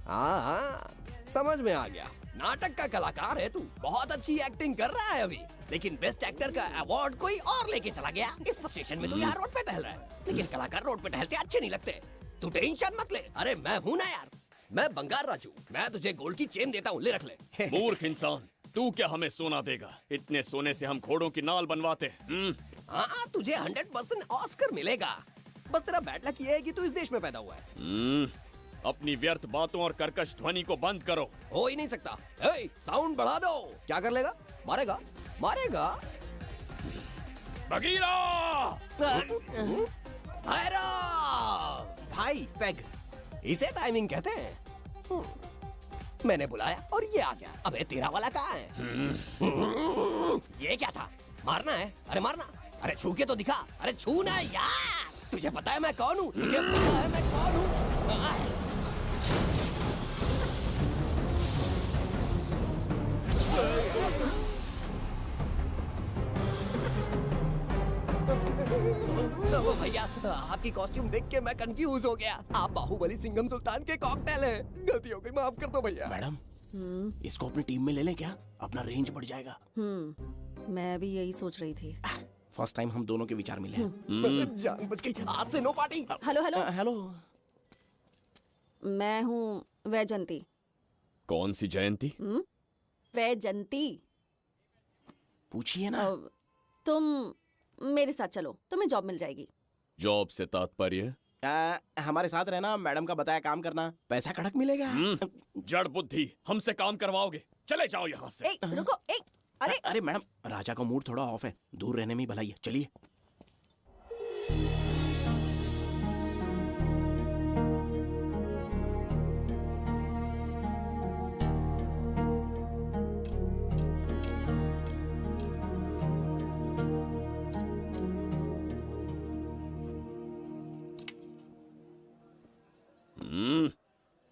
हाँ, समझ में आ गया। नाटक का कलाकार है तू, बहुत अच्छी एक्टिंग कर रहा है अभी, लेकिन बेस्ट एक्टर का अवार्ड कोई और लेके चला गया। इस स्टेशन में तू यहाँ रोड पे टहल रहा है, लेकिन कलाकार रोड पे टहलते अच्छे नहीं लगते। तू टेंशन मत ले। अरे मैं हूँ ना यार, मैं बंगार राजू, मैं तुझे गोल्ड की चेन देता हूँ, ले रख ले। मूर्ख इंसान, तू क्या हमें सोना देगा? इतने सोने से हम घोड़ों की नाल बनवाते हैं। हाँ, तुझे 100% ऑस्कर मिलेगा। बस तेरा बैड लक ये है कि तू इस देश में पैदा हुआ है। अपनी व्यर्थ बातों और कर्कश ध्वनि को बंद करो। हो ही नहीं सकता। साउंड बढ़ा दो। क्या कर लेगा? मारेगा? मारेगा? बगीरा! भाई पैग, इसे टाइमिंग कहते हैं। मैंने बुलाया और ये आ गया। अबे तेरा वाला कहाँ है? ये क्या था? मारना है? अरे मारना। अरे छू के तो दिखा। अरे छूना है यार। तुझे पता है मैं कौन हूँ? तुझे पता है मैं कौन हूँ? भैया, आपकी कॉस्ट्यूम देख के मैं कंफ्यूज हो गया। आप बाहुबली सिंघम सुल्तान के कॉकटेल हैं। गलती हो गई, माफ कर दो भैया। मैडम, इसको अपनी टीम में ले लें क्या? अपना रेंज बढ़ जाएगा। मैं भी यही सोच रही थी। फर्स्ट टाइम हम दोनों के विचार मिले। जान बच गई। आज से no party. Hello hello hello. मैं हूँ वैजंती। कौन सी जयंती? वैजंती। पूछिए ना। तुम मेरे साथ चलो, तुम्हें जॉब मिल जाएगी। जॉब से तात्पर्य? हमारे साथ रहना, मैडम का बताया काम करना, पैसा कड़क मिलेगा। जड़ बुद्धि, हमसे काम करवाओगे? चले जाओ यहाँ से। रुको। अरे मैडम, राजा का मूड थोड़ा ऑफ है, दूर रहने में ही भलाई है। चलिए।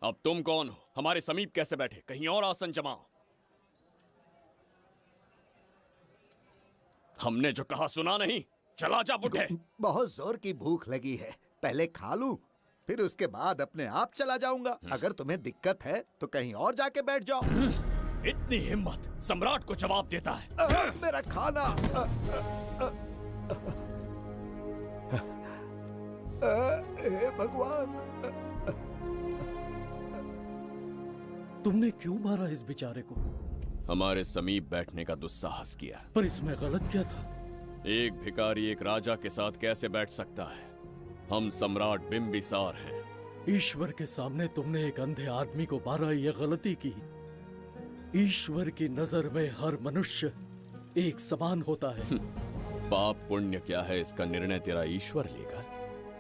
अब तुम कौन हो? हमारे समीप कैसे बैठे? कहीं और आसन जमाओ। हमने जो कहा सुना नहीं? चला जा बुढ़े। बहुत जोर की भूख लगी है, पहले खा लूं, फिर उसके बाद अपने आप चला जाऊंगा। अगर तुम्हें दिक्कत है तो कहीं और जाके बैठ जाओ। इतनी हिम्मत, सम्राट को जवाब देता है। मेरा खाना। हे भगवान, तुमने क्यों मारा इस बेचारे को? हमारे समीप बैठने का दुस्साहस किया। पर इसमें गलत क्या था? एक भिखारी एक राजा के साथ कैसे बैठ सकता है? हम सम्राट बिंबिसार हैं। ईश्वर के सामने तुमने एक अंधे आदमी को मारा, ये गलती की। ईश्वर की नजर में हर मनुष्य एक समान होता है। पाप पुण्य क्या है इसका निर्णय तेरा ईश्वर लेगा,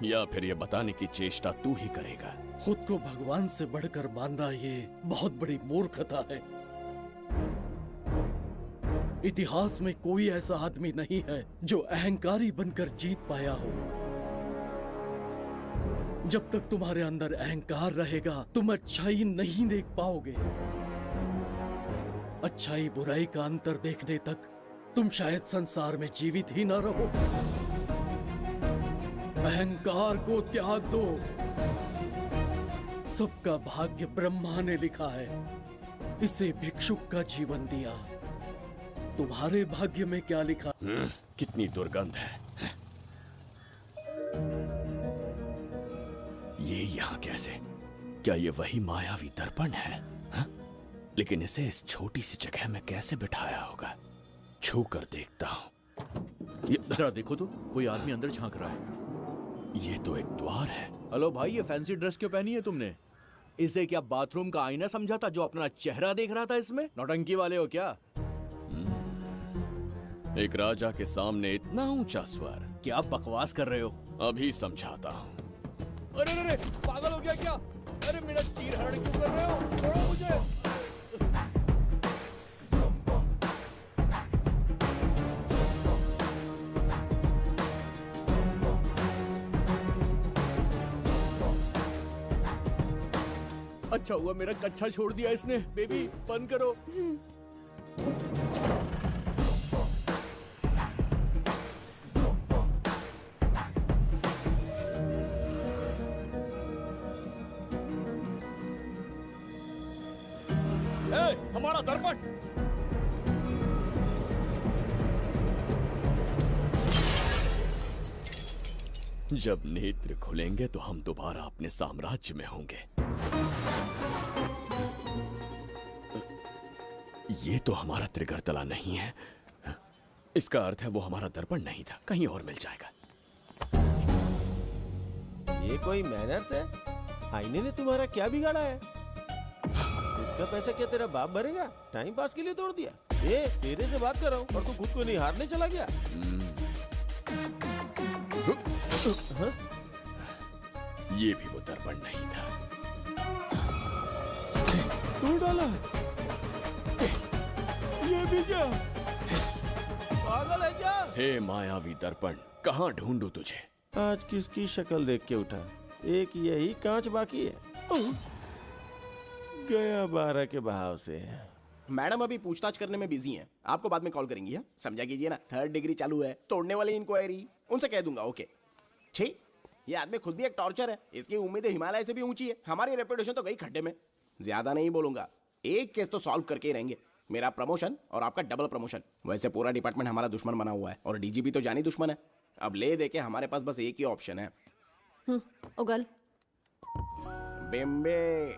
या फिर ये बताने की चेष्टा तू ही करेगा? खुद को भगवान से बढ़कर मानना ये बहुत बड़ी मूर्खता है। इतिहास में कोई ऐसा आदमी नहीं है जो अहंकारी बनकर जीत पाया हो। जब तक तुम्हारे अंदर अहंकार रहेगा तुम अच्छाई नहीं देख पाओगे। अच्छाई बुराई का अंतर देखने तक तुम शायद संसार में जीवित ही न रहो। अहंकार को त्याग दो। सबका भाग्य ब्रह्मा ने लिखा है, इसे भिक्षुक का जीवन दिया। तुम्हारे भाग्य में क्या लिखा? कितनी दुर्गंध है। ये यहाँ कैसे? क्या ये वही मायावी दर्पण है? लेकिन इसे इस छोटी सी जगह में कैसे बिठाया होगा? छू कर देखता हूँ। जरा देखो तो, कोई आदमी अंदर झांक रहा है। ये तो एक द्वार है। हेलो भाई, ये फैंसी ड्रेस क्यों पहनी है तुमने? इसे क्या बाथरूम का आईना समझा था जो अपना चेहरा देख रहा था इसमें? नौटंकी वाले हो क्या? एक राजा के सामने इतना ऊंचा स्वर। क्या बकवास कर रहे हो? अभी समझाता हूँ। अरे अरे, पागल हो गया क्या? अरे मेरा चीर हरण क्यों कर रहे हो? छोड़ो मुझे। अच्छा हुआ मेरा कच्छा छोड़ दिया इसने। बेबी बंद करो। हमारा दर्पण। जब नेत्र खुलेंगे तो हम दोबारा अपने साम्राज्य में होंगे। ये तो हमारा त्रिगर्तला नहीं है। इसका अर्थ है वो हमारा दर्पण नहीं था, कहीं और मिल जाएगा। ये कोई मैनर्स है? आईने ने तुम्हारा क्या बिगाड़ा है? इसका पैसा क्या तेरा बाप भरेगा? टाइम पास के लिए तोड़ दिया। ये तेरे से बात कर रहा हूँ और तू खुद को नहीं हारने चला गया। हाँ? ये भी वो दर्पण नहीं था। तू डाला? ये भी क्या? पागल है क्या? हे मायावी दर्पण, कहाँ ढूंढूं तुझे? आज किसकी शक्ल देख के उठा? एक यही कांच बाकी है। गया 12 के बहाव से। मैडम अभी पूछताछ करने में बिजी हैं। आपको बाद में कॉल करेंगी। हाँ, समझा कीजिए ना, 3rd डिग्री चालू है। तोड़ने वाली इंक्वायरी उनसे कह दूंगा। ओके। छी, ये आदमी खुद भी एक टॉर्चर है। इसकी उम्मीदें हिमालय से भी ऊंची है। हमारी रेपुटेशन तो गई खड्डे में। ज्यादा नहीं बोलूंगा, एक केस तो सॉल्व करके ही रहेंगे। मेरा प्रमोशन और आपका डबल प्रमोशन। वैसे पूरा डिपार्टमेंट हमारा दुश्मन बना हुआ है और डीजीपी तो जानी दुश्मन है। अब ले दे के हमारे पास बस एक ही ऑप्शन है। उगल बिम्बे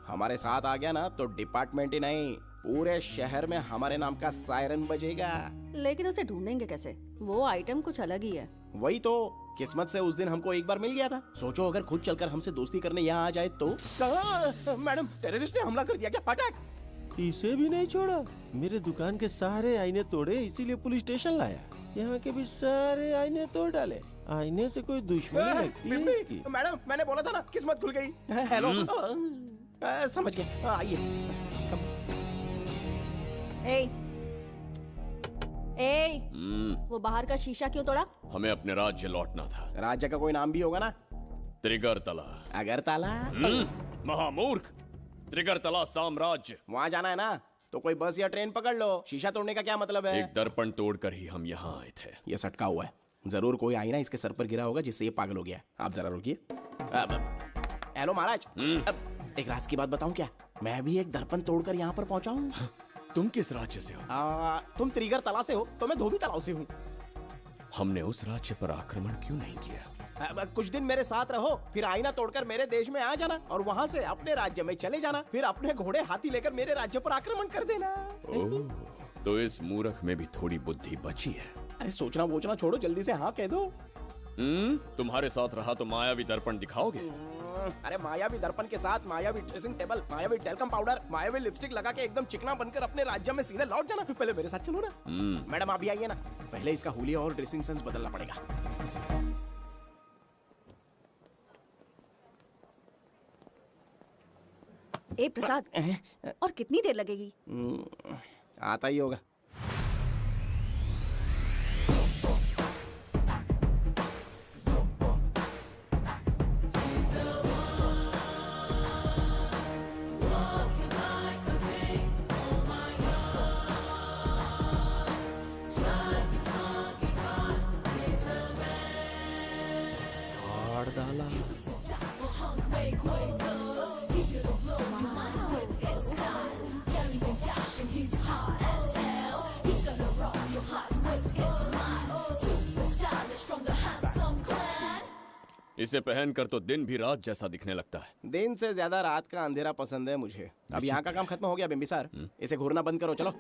हमारे साथ आ गया ना तो डिपार्टमेंट ही नहीं, पूरे शहर में हमारे नाम का सायरन बजेगा। लेकिन उसे ढूंढेंगे कैसे? वो आइटम कुछ अलग ही है। वही तो, किस्मत से उस दिन हमको एक बार मिल गया था। सोचो अगर खुद चलकर हमसे दोस्ती करने यहाँ आ जाए तो। कहाँ? मैडम, टेररिस्ट ने हमला कर दिया क्या? पटाक। इसे भी नहीं छोड़ा। मेरे दुकान के सारे आईने तोड़े, इसीलिए पुलिस स्टेशन लाया। यहाँ के भी सारे आईने तोड़ डाले। आईने से कोई दुश्मनी लगती है इसकी? मैडम, मैंने बोला था ना, किस्मत खुल गई। हेलो। समझ गए, आइए। वो बाहर का शीशा क्यों तोड़ा? हमें अपने राज्य लौटना था। राज्य का कोई नाम भी होगा ना? त्रिगर्तला। अगरतला? महामूर्ख, त्रिगर्तला साम्राज्य। वहाँ जाना है ना तो कोई बस या ट्रेन पकड़ लो। शीशा तोड़ने का क्या मतलब है? एक दर्पण तोड़कर ही हम यहाँ आए थे। ये सटका हुआ है, जरूर कोई आईना इसके सर पर गिरा होगा जिससे ये पागल हो गया। आप जरा रुकिए। हेलो महाराज, एक राज की बात बताऊं क्या? मैं भी एक दर्पण तोड़कर यहाँ पर पहुँचा हूँ। तुम किस राज्य से हो? तुम त्रिगर्तला से हो तो मैं धोबी तालाब से हूँ। हमने उस राज्य पर आक्रमण क्यों नहीं किया? कुछ दिन मेरे साथ रहो, फिर आईना तोड़कर मेरे देश में आ जाना और वहाँ से अपने राज्य में चले जाना। फिर अपने घोड़े हाथी लेकर मेरे राज्य पर आक्रमण कर देना। ओह, तो इस मूर्ख में भी थोड़ी बुद्धि बची है। अरे सोचना वोचना छोड़ो, जल्दी से हाँ कह दो। तुम्हारे साथ रहा तो मायावी दर्पण दिखाओगे? अरे मायावी दर्पण के साथ मायावी ड्रेसिंग टेबल, मायावी टेल्कम पाउडर, मायावी लिपस्टिक लगा के एकदम चिकना बनकर अपने राज्य में सीधे लौट जाना। पहले मेरे साथ चलो ना। मैडम आप भी आइए ना, पहले इसका हुलिया और ड्रेसिंग सेंस बदलना पड़ेगा। ए प्रसाद, और कितनी देर लगेगी? आता ही होगा। He's hot as hell. इसे पहनकर तो दिन भी रात जैसा दिखने लगता है। दिन से ज्यादा रात का अंधेरा पसंद है मुझे। अब यहाँ का काम खत्म हो गया बिम्बिसार, इसे घूरना बंद करो, चलो।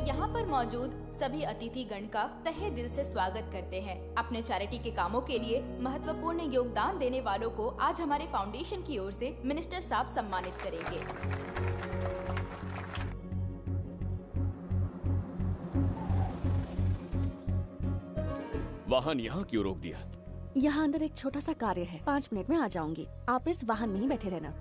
यहाँ पर मौजूद सभी अतिथि गण का तहे दिल से स्वागत करते हैं। अपने चैरिटी के कामों के लिए महत्वपूर्ण योगदान देने वालों को आज हमारे फाउंडेशन की ओर से मिनिस्टर साहब सम्मानित करेंगे। वाहन यहाँ क्यों रोक दिया? यहाँ अंदर एक छोटा सा कार्य है, 5 मिनट में आ जाऊंगी। आप इस वाहन में ही बैठे रहना।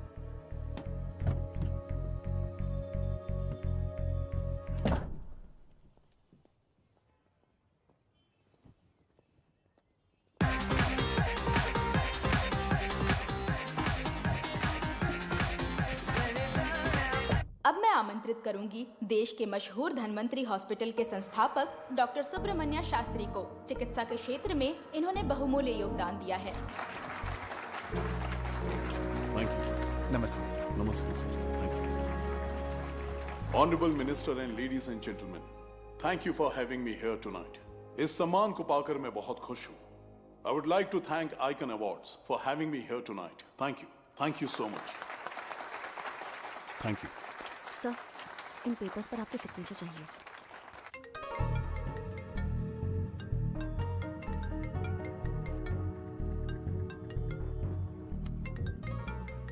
अब मैं आमंत्रित करूंगी देश के मशहूर धन्वंतरी हॉस्पिटल के संस्थापक डॉक्टर सुब्रमण्य शास्त्री को। चिकित्सा के क्षेत्र में इन्होंने बहुमूल्य योगदान दिया है। Thank you. नमस्ते। नमस्ते sir, thank you. Honourable minister and ladies and gentleman, thank you for having me here tonight. इस सम्मान को पाकर मैं बहुत खुश हूँ। I would like to thank Icon Awards for having me here tonight. Thank you so much. Thank you. Sir, इन papers पर आपके सिग्नेचर चाहिए।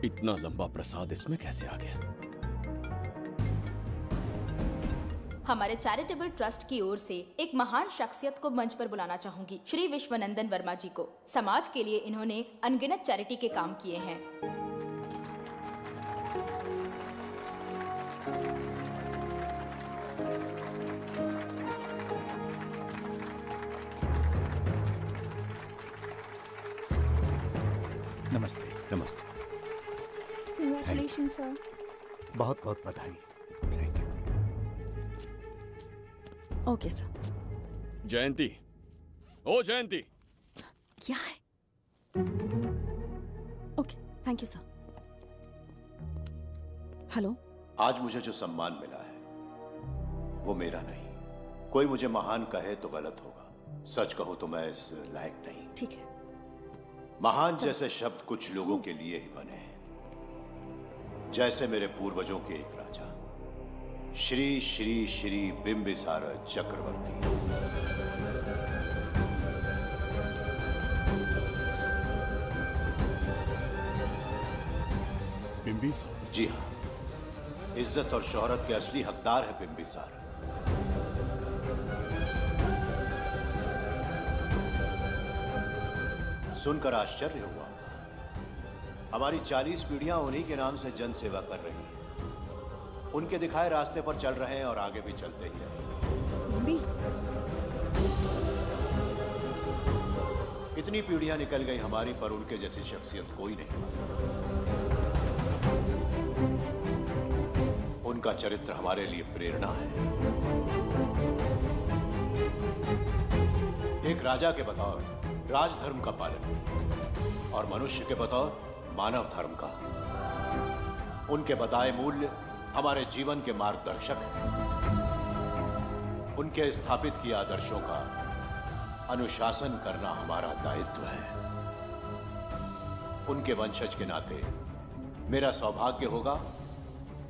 इतना लंबा प्रसाद इसमें कैसे आ गया? हमारे चैरिटेबल ट्रस्ट की ओर से एक महान शख्सियत को मंच पर बुलाना चाहूंगी, श्री विश्वनंदन वर्मा जी को। समाज के लिए इन्होंने अनगिनत चैरिटी के काम किए हैं। नमस्ते। नमस्ते। Congratulations, sir. बहुत बहुत बधाई। Okay sir. जयंती, ओ जयंती। क्या है? Okay, thank you sir. Hello. आज मुझे जो सम्मान मिला है वो मेरा नहीं। कोई मुझे महान कहे तो गलत होगा, सच कहूं तो मैं इस लायक नहीं। ठीक है। महान जैसे शब्द कुछ लोगों के लिए ही बने हैं, जैसे मेरे पूर्वजों के एक राजा श्री श्री श्री बिंबिसार चक्रवर्ती। बिंबिसार? जी हाँ, इज्जत और शोहरत के असली हकदार है बिंबिसार। सुनकर आश्चर्य हुआ। हमारी 40 पीढ़ियां उन्हीं के नाम से जन सेवा कर रही हैं। उनके दिखाए रास्ते पर चल रहे हैं और आगे भी चलते ही रहेंगे। इतनी पीढ़ियां निकल गई हमारी, पर उनके जैसी शख्सियत कोई नहीं आ सका। उनका चरित्र हमारे लिए प्रेरणा है। एक राजा के बतौर राजधर्म का पालन और मनुष्य के बतौर मानव धर्म का। उनके बताए मूल्य हमारे जीवन के मार्गदर्शक हैं। उनके स्थापित किए आदर्शों का अनुशासन करना हमारा दायित्व है। उनके वंशज के नाते मेरा सौभाग्य होगा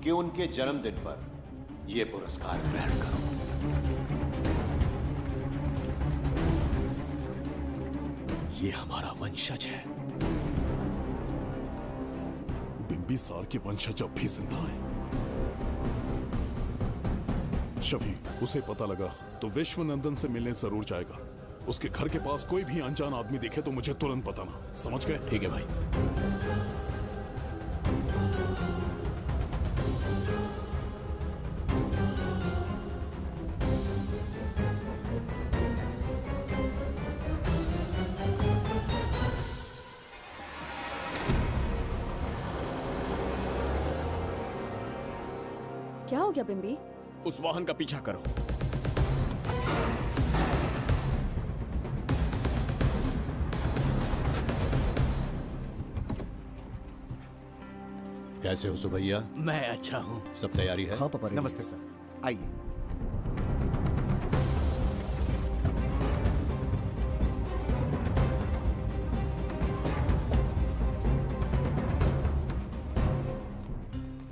कि उनके जन्मदिन पर यह पुरस्कार ग्रहण करूं। ये हमारा वंशज है। बिंबिसार के वंशज अब भी जिंदा हैं। शफी, उसे पता लगा तो विश्वनंदन से मिलने जरूर जाएगा। उसके घर के पास कोई भी अनजान आदमी दिखे तो मुझे तुरंत बताना, समझ गए? ठीक है भाई। क्या हो गया बिम्बी? उस वाहन का पीछा करो। कैसे हो सुभैया? मैं अच्छा हूँ। सब तैयारी है? हाँ पापा। नमस्ते सर, आइए।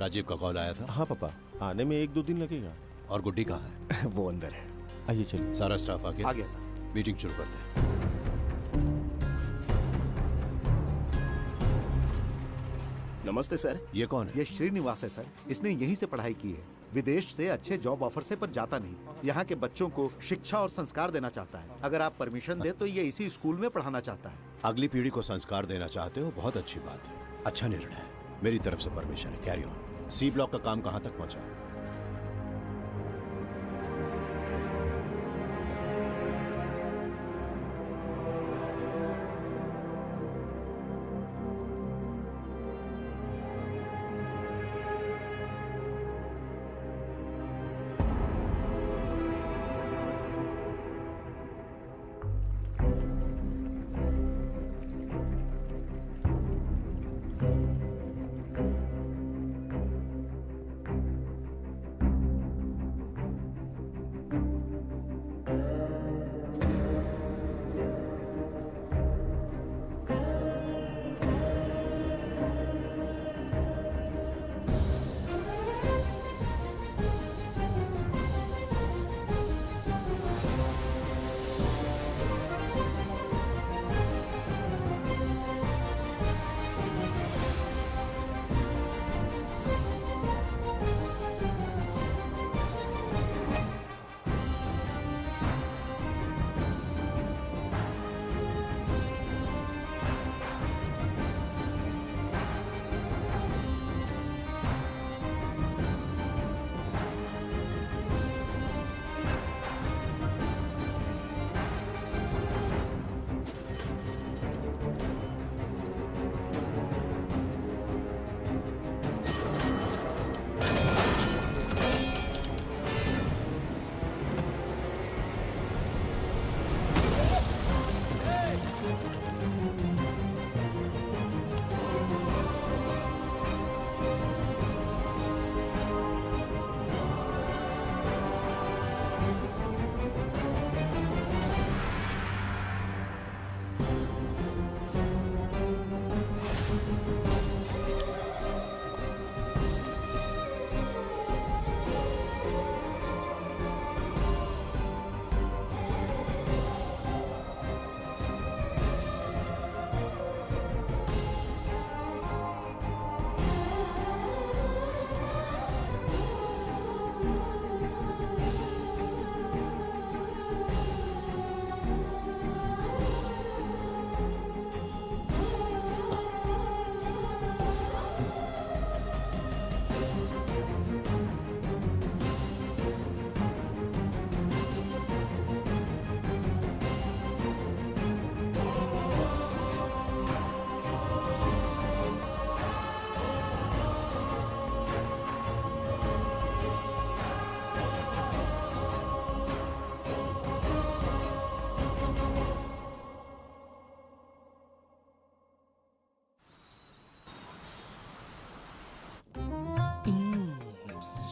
राजीव का कॉल आया था? हाँ पापा, आने में 1-2 दिन लगेगा। और गुड्डी कहाँ है? वो अंदर है। आइए चलिए। सारा स्टाफ आ गया? आ गया सर। मीटिंग शुरू करते हैं। नमस्ते सर। ये कौन है? ये श्रीनिवास है सर। इसने यहीं से पढ़ाई की है। विदेश से अच्छे जॉब ऑफर से पर जाता नहीं। यहाँ के बच्चों को शिक्षा और संस्कार देना चाहता है। अगर आप परमिशन दे तो ये इसी स्कूल में पढ़ाना चाहता है। अगली पीढ़ी को संस्कार देना चाहते हो, बहुत अच्छी बात है, अच्छा निर्णय है। मेरी तरफ से परमिशन है, कैरी ऑन। सी ब्लॉक का काम कहाँ तक पहुँचा?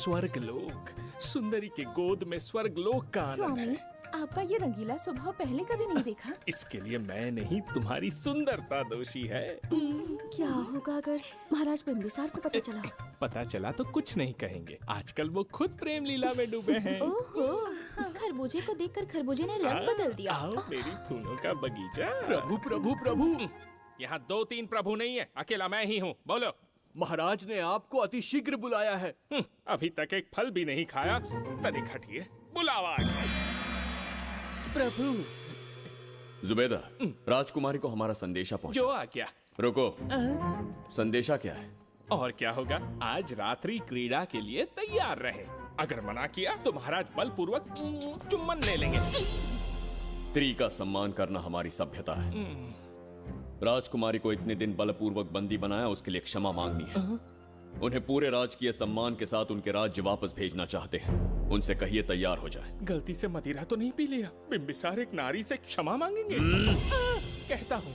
स्वर्गलोक, सुंदरी के गोद में स्वर्गलोक का आनंद स्वामी, है। आपका ये रंगीला स्वभाव पहले कभी नहीं देखा। इसके लिए मैं नहीं, तुम्हारी सुंदरता दोषी है। क्या होगा अगर महाराज बिंबिसार को पता चला? पता चला तो कुछ नहीं कहेंगे। आजकल वो खुद प्रेम लीला में डूबे हैं। ओहो, खरबूजे को देखकर खरबूजे ने रंग बदल दिया। आओ मेरी फूलों का बगीचा। प्रभु प्रभु प्रभु, यहाँ 2-3 प्रभु नहीं है, अकेला मैं ही हूँ। बोलो। महाराज ने आपको अति शीघ्र बुलाया है। अभी तक एक फल भी नहीं खाया, तनिक हटिए, बुलावा। प्रभु। जुबेदा, राजकुमारी को हमारा संदेशा पहुंचा। जो आ गया। रुको, संदेशा क्या है? और क्या होगा, आज रात्रि क्रीड़ा के लिए तैयार रहे। अगर मना किया तो महाराज बलपूर्वक चुम्बन ले लेंगे। स्त्री का सम्मान करना हमारी सभ्यता है। राजकुमारी को इतने दिन बलपूर्वक बंदी बनाया, उसके लिए क्षमा मांगनी है। उन्हें पूरे राजकीय सम्मान के साथ उनके राज्य वापस भेजना चाहते हैं। उनसे कहिए तैयार हो जाए। गलती से मदिरा तो नहीं पी लिया? बिंबिसार एक नारी से क्षमा मांगेंगे? कहता हूँ।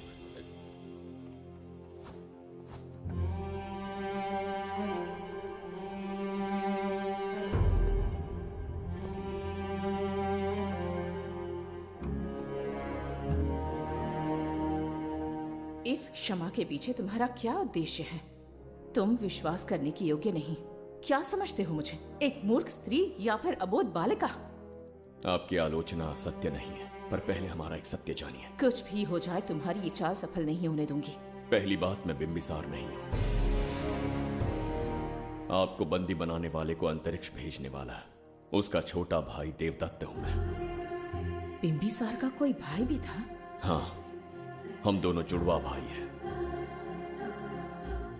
इस क्षमा के पीछे तुम्हारा क्या उद्देश्य है? तुम विश्वास करने के योग्य नहीं। क्या समझते हो मुझे? एक मूर्ख स्त्री या फिर अबोध बालिका? आपकी आलोचना सत्य नहीं है, पर पहले हमारा एक सत्य जानिए। कुछ भी हो जाए तुम्हारी ये चाल सफल नहीं होने दूंगी। पहली बात, मैं बिंबिसार नहीं हूं। आपको बंदी बनाने वाले को अंतरिक्ष भेजने वाला उसका छोटा भाई देवदत्त हूं मैं। बिंबिसार का कोई भाई भी था? हाँ, हम दोनों जुड़वा भाई हैं।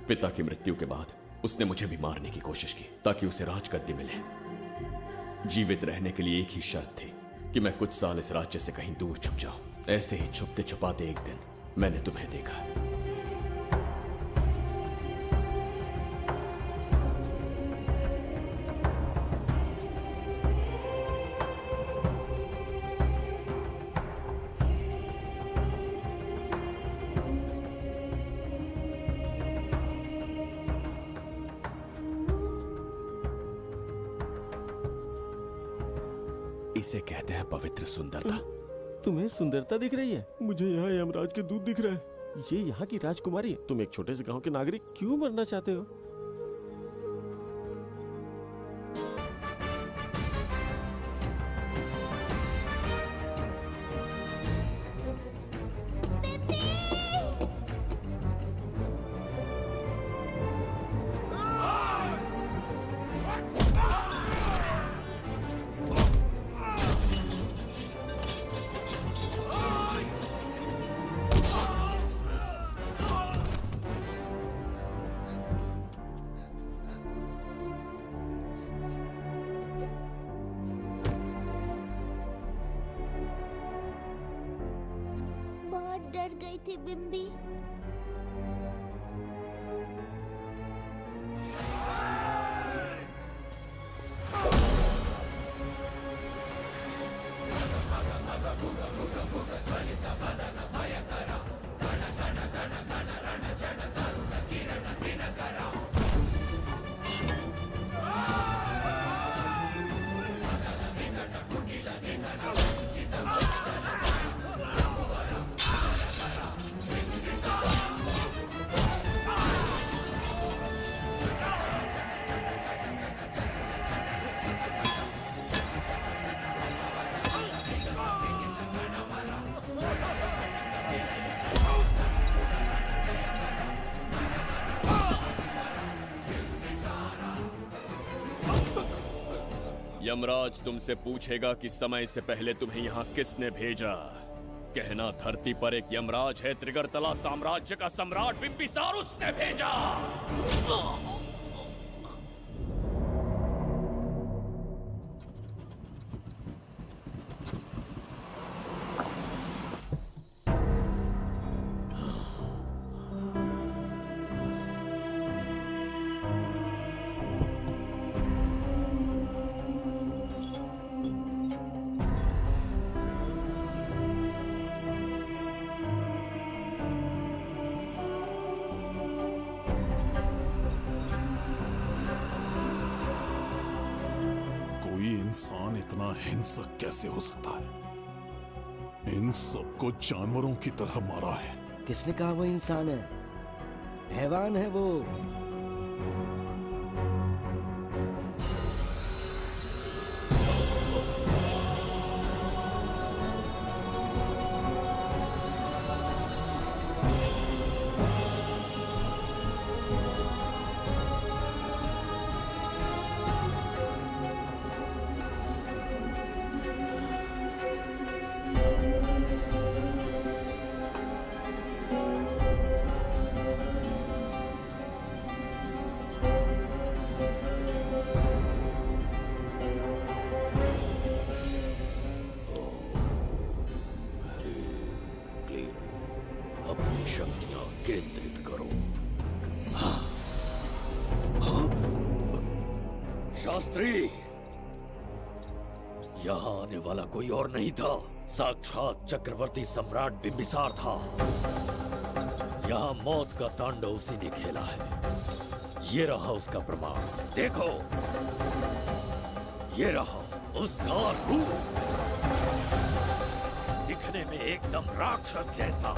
पिता की मृत्यु के बाद उसने मुझे भी मारने की कोशिश की ताकि उसे राजगद्दी मिले। जीवित रहने के लिए एक ही शर्त थी कि मैं कुछ साल इस राज्य से कहीं दूर छुप जाऊं। ऐसे ही छुपते छुपाते एक दिन मैंने तुम्हें देखा। इसे कहते हैं पवित्र सुंदरता। तुम्हें सुंदरता दिख रही है? मुझे यहाँ यमराज के दूध दिख रहा है। ये यहाँ की राजकुमारी है। तुम एक छोटे से गांव के नागरिक क्यों मरना चाहते हो? बहुत डर गई थी बिम्बी। यमराज तुमसे पूछेगा कि समय से पहले तुम्हें यहाँ किसने भेजा। कहना धरती पर एक यमराज है, त्रिगर्तला साम्राज्य का सम्राट बिंबिसार उसने भेजा। इंसान इतना हिंसक कैसे हो सकता है? इन सबको जानवरों की तरह मारा है। किसने कहा वो इंसान है? हैवान है वो। अपनी शक्तियां केंद्रित करो। शास्त्री, यहाँ आने वाला कोई और नहीं था, साक्षात चक्रवर्ती सम्राट बिंबिसार था। यहाँ मौत का तांडव उसी ने खेला है। ये रहा उसका प्रमाण, देखो। ये रहा उसका रूप, दिखने में एकदम राक्षस जैसा।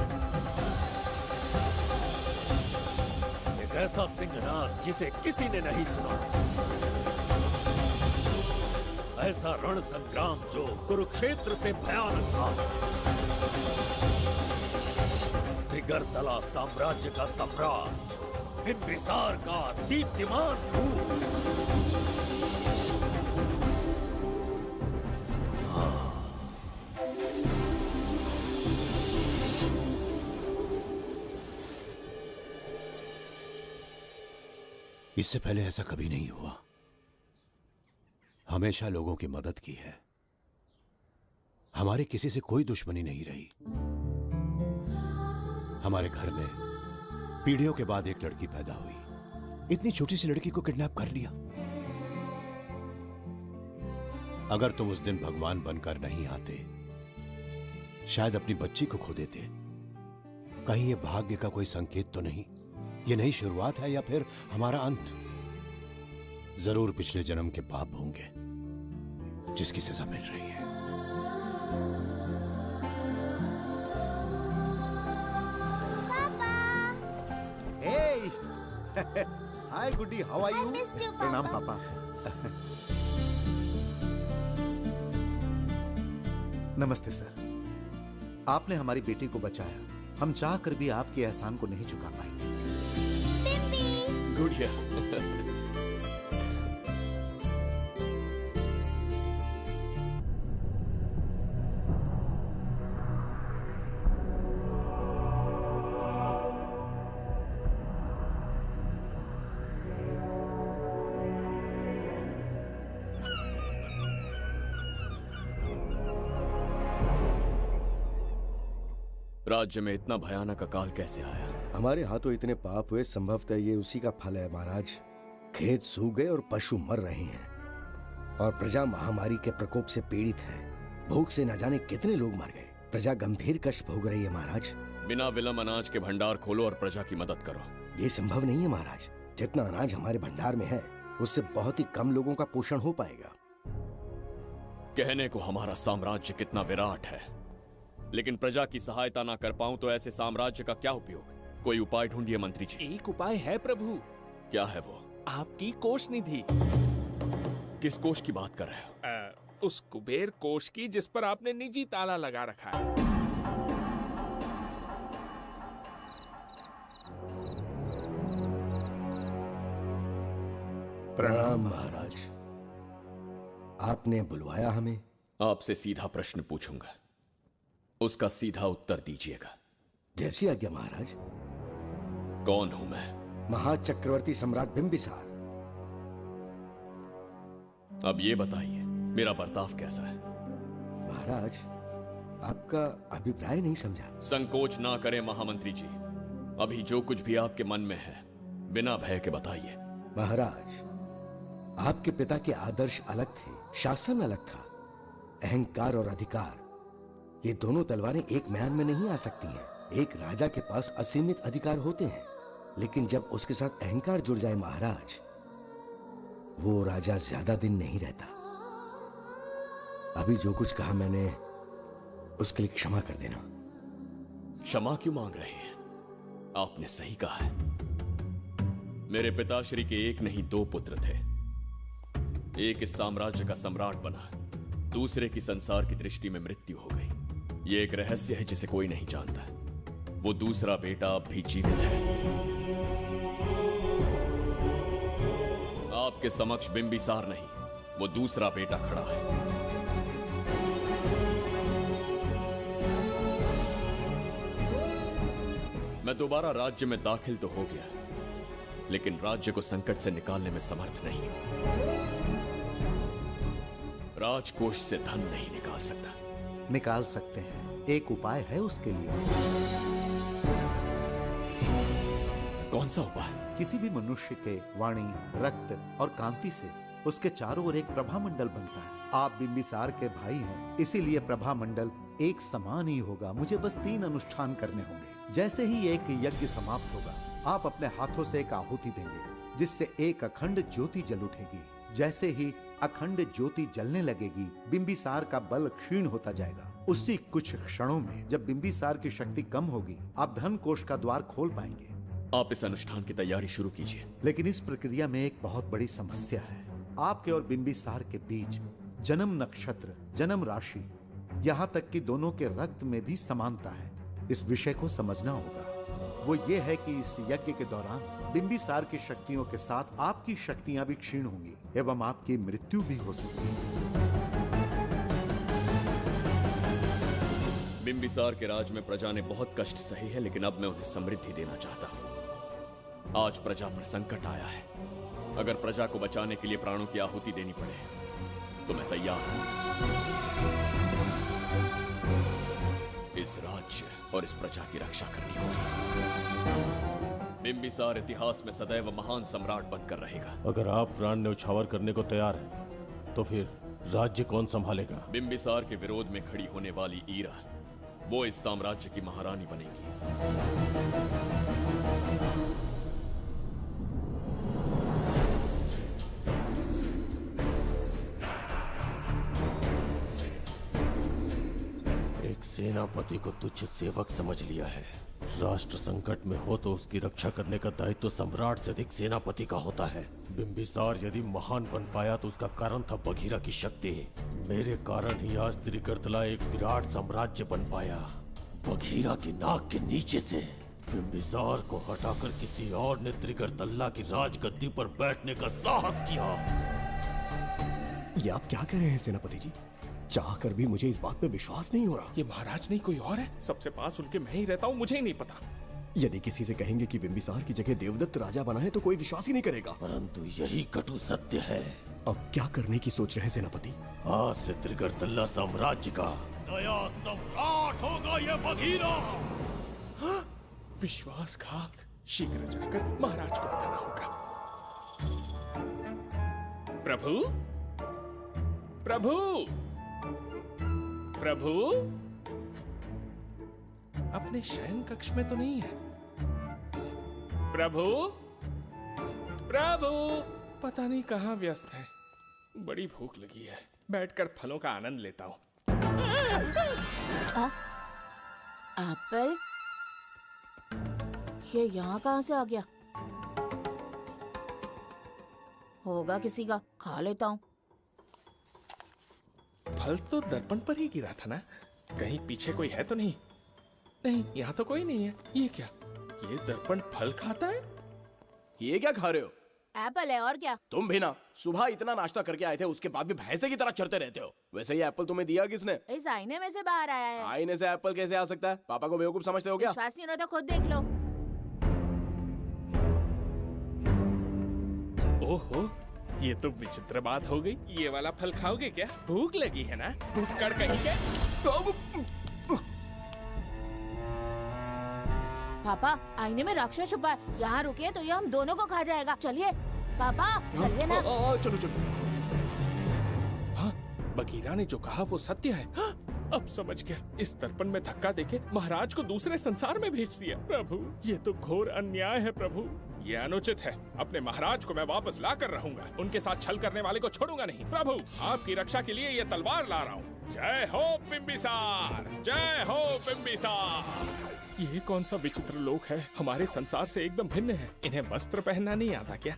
ऐसा सिंहनाद जिसे किसी ने नहीं सुना, ऐसा रण संग्राम जो कुरुक्षेत्र से भयानक था, त्रिगर्तला साम्राज्य का सम्राट, बिंबिसार का दीप्तिमान रूप। इससे पहले ऐसा कभी नहीं हुआ। हमेशा लोगों की मदद की है। हमारे किसी से कोई दुश्मनी नहीं रही। हमारे घर में पीढ़ियों के बाद एक लड़की पैदा हुई। इतनी छोटी सी लड़की को किडनैप कर लिया। अगर तुम उस दिन भगवान बनकर नहीं आते, शायद अपनी बच्ची को खो देते। कहीं ये भाग्य का कोई संकेत तो नहीं? ये नई शुरुआत है या फिर हमारा अंत? जरूर पिछले जन्म के पाप होंगे जिसकी सजा मिल रही है। हाय गुड्डी, हाउ आर यू? प्रणाम पापा। नमस्ते सर। आपने हमारी बेटी को बचाया। हम चाह कर भी आपके एहसान को नहीं चुका पाएंगे। गुड़िया। राज्य में इतना भयानक अकाल कैसे आया? हमारे हाथों इतने पाप हुए, संभवतः ये उसी का फल है महाराज। खेत सूख गए और पशु मर रहे हैं और प्रजा महामारी के प्रकोप से पीड़ित है। भूख से न जाने कितने लोग मर गए। प्रजा गंभीर कष्ट भोग रही है महाराज। बिना विलंब अनाज के भंडार खोलो और प्रजा की मदद करो। ये संभव नहीं है महाराज। जितना अनाज हमारे भंडार में है उससे बहुत ही कम लोगों का पोषण हो पाएगा। कहने को हमारा साम्राज्य कितना विराट है, लेकिन प्रजा की सहायता ना कर पाऊं तो ऐसे साम्राज्य का क्या उपयोग? कोई उपाय ढूंढिए मंत्री जी। एक उपाय है प्रभु। क्या है वो? आपकी कोष निधि। किस कोष की बात कर रहे हो? उस कुबेर कोष की जिस पर आपने निजी ताला लगा रखा है। प्रणाम महाराज। आपने बुलवाया हमें? आपसे सीधा प्रश्न पूछूंगा, उसका सीधा उत्तर दीजिएगा। जैसी आज्ञा महाराज। कौन हूं मैं? महाचक्रवर्ती सम्राट बिंबिसार। अब ये बताइए मेरा बर्ताव कैसा है? महाराज, आपका अभिप्राय नहीं समझा। संकोच ना करें महामंत्री जी। अभी जो कुछ भी आपके मन में है बिना भय के बताइए। महाराज, आपके पिता के आदर्श अलग थे, शासन अलग था। अहंकार और अधिकार, ये दोनों तलवारें एक म्यान में नहीं आ सकती हैं। एक राजा के पास असीमित अधिकार होते हैं, लेकिन जब उसके साथ अहंकार जुड़ जाए महाराज, वो राजा ज्यादा दिन नहीं रहता। अभी जो कुछ कहा मैंने, उसके लिए क्षमा कर देना। क्षमा क्यों मांग रहे हैं? आपने सही कहा है। मेरे पिताश्री के एक नहीं दो पुत्र थे। एक इस साम्राज्य का सम्राट बना, दूसरे की संसार की दृष्टि में मृत्यु हो गई। ये एक रहस्य है जिसे कोई नहीं जानता। वो दूसरा बेटा अब भी जीवित है। आपके समक्ष बिंबिसार नहीं, वो दूसरा बेटा खड़ा है। मैं दोबारा राज्य में दाखिल तो हो गया, लेकिन राज्य को संकट से निकालने में समर्थ नहीं हूं। राजकोष से धन नहीं निकाल सकता। निकाल सकते हैं, एक उपाय है उसके लिए। कौन सा उपाय? किसी भी मनुष्य के वाणी, रक्त और कांति से उसके चारों ओर एक प्रभा मंडल बनता है। आप बिंबिसार के भाई हैं, इसीलिए प्रभा मंडल एक समान ही होगा। मुझे बस 3 अनुष्ठान करने होंगे। जैसे ही एक यज्ञ समाप्त होगा, आप अपने हाथों से एक आहुति देंगे, जिससे एक अखंड ज्योति जल उठेगी। जैसे ही अखंड ज्योति जलने लगेगी, बिंबिसार का बल क्षीण होता जाएगा। उसी कुछ क्षणों में जब बिंबिसार की शक्ति कम होगी, आप धन कोष का द्वार खोल पाएंगे। आप इस अनुष्ठान की तैयारी शुरू कीजिए। लेकिन इस प्रक्रिया में एक बहुत बड़ी समस्या है। आपके और बिंबिसार के बीच जन्म नक्षत्र, जन्म राशि, यहाँ तक कि दोनों के रक्त में भी समानता है। इस विषय को समझना होगा। वो ये है कि इस यज्ञ के दौरान बिंबिसार की शक्तियों के साथ आपकी शक्तियां भी क्षीण होंगी एवं आपकी मृत्यु भी हो सकती है। बिंबिसार के राज में प्रजा ने बहुत कष्ट सहे है, लेकिन अब मैं उन्हें समृद्धि देना चाहता हूँ। आज प्रजा पर संकट आया है। अगर प्रजा को बचाने के लिए प्राणों की आहुति देनी पड़े तो मैं तैयार हूं। इस राज्य और इस प्रजा की रक्षा करनी होगी। बिंबिसार इतिहास में सदैव महान सम्राट बनकर रहेगा। अगर आप प्राण न्यौछावर करने को तैयार हैं, तो फिर राज्य कौन संभालेगा? बिंबिसार के विरोध में खड़ी होने वाली ईरा, वो इस साम्राज्य की महारानी बनेगी। सेनापति को तुच्छ सेवक समझ लिया है। राष्ट्र संकट में हो तो उसकी रक्षा करने का दायित्व सम्राट से अधिक सेनापति का होता है। बिंबिसार यदि महान बन पाया तो उसका कारण था बघीरा की शक्ति। मेरे कारण ही आज त्रिगर्तला एक विराट साम्राज्य बन पाया। बघीरा की नाक के नीचे से बिंबिसार को हटाकर किसी और ने त्रिगर्तला की राजगद्दी पर बैठने का साहस किया। ये आप क्या कह रहे हैं सेनापति जी? चाहकर भी मुझे इस बात पे विश्वास नहीं हो रहा। ये महाराज नहीं कोई और है। सबसे पास उनके मैं ही रहता हूँ, मुझे ही नहीं पता। यदि किसी से कहेंगे कि बिंबिसार की जगह देवदत्त राजा बना है तो कोई विश्वास ही नहीं करेगा। परंतु यही कटु सत्य है। अब क्या करने की सोच रहे हैं सेनापति? आज से त्रिगर्तला साम्राज्य का नया सम्राट होगा ये बघीरा। विश्वासघात। शीघ्र जाकर महाराज को बताना होगा। प्रभु, प्रभु, प्रभु, अपने शयन कक्ष में तो नहीं है। प्रभु, प्रभु, पता नहीं कहाँ व्यस्त है। बड़ी भूख लगी है, बैठकर फलों का आनंद लेता हूँ। एप्पल? ये यहाँ कहाँ से आ गया? होगा किसी का, खा लेता हूँ। फल तो दर्पण पर ही गिरा था ना? कहीं पीछे कोई है तो नहीं? नहीं, यहाँ तो कोई नहीं है। ये क्या? ये दर्पण फल खाता है? ये क्या खा रहे हो? एप्पल है और क्या? तुम भी ना सुबह इतना नाश्ता करके आए थे, उसके बाद भी भैंसे की तरह चरते रहते हो। वैसे ये एप्पल तुम्हें दिया किसने? इस आईने में से बाहर आया है। आईने से एप्पल कैसे आ सकता है? पापा को बेवकूफ समझते हो क्या? विश्वास नहीं हो रहा तो खुद देख लो। ओहो, ये तो विचित्र बात हो गई। ये वाला फल खाओगे क्या? भूख लगी है ना? भूखड़ कहीं के? पापा, आईने में राक्षस छुपा है। यहाँ रुके तो ये हम दोनों को खा जाएगा। चलिए पापा, चलिए ना। चलो चलो। हाँ, बघीरा ने जो कहा वो सत्य है। हाँ, अब समझ गया। इस दर्पण में धक्का देके महाराज को दूसरे संसार में भेज दिया। प्रभु, ये तो घोर अन्याय है प्रभु। ये अनुचित है। अपने महाराज को मैं वापस ला कर रहूंगा। उनके साथ छल करने वाले को छोड़ूंगा नहीं। प्रभु, आपकी रक्षा के लिए ये तलवार ला रहा हूँ। जय हो बिंबिसार, जय हो बिंबिसार। ये कौन सा विचित्र लोक है? हमारे संसार से एकदम भिन्न है। इन्हें वस्त्र पहनना नहीं आता क्या?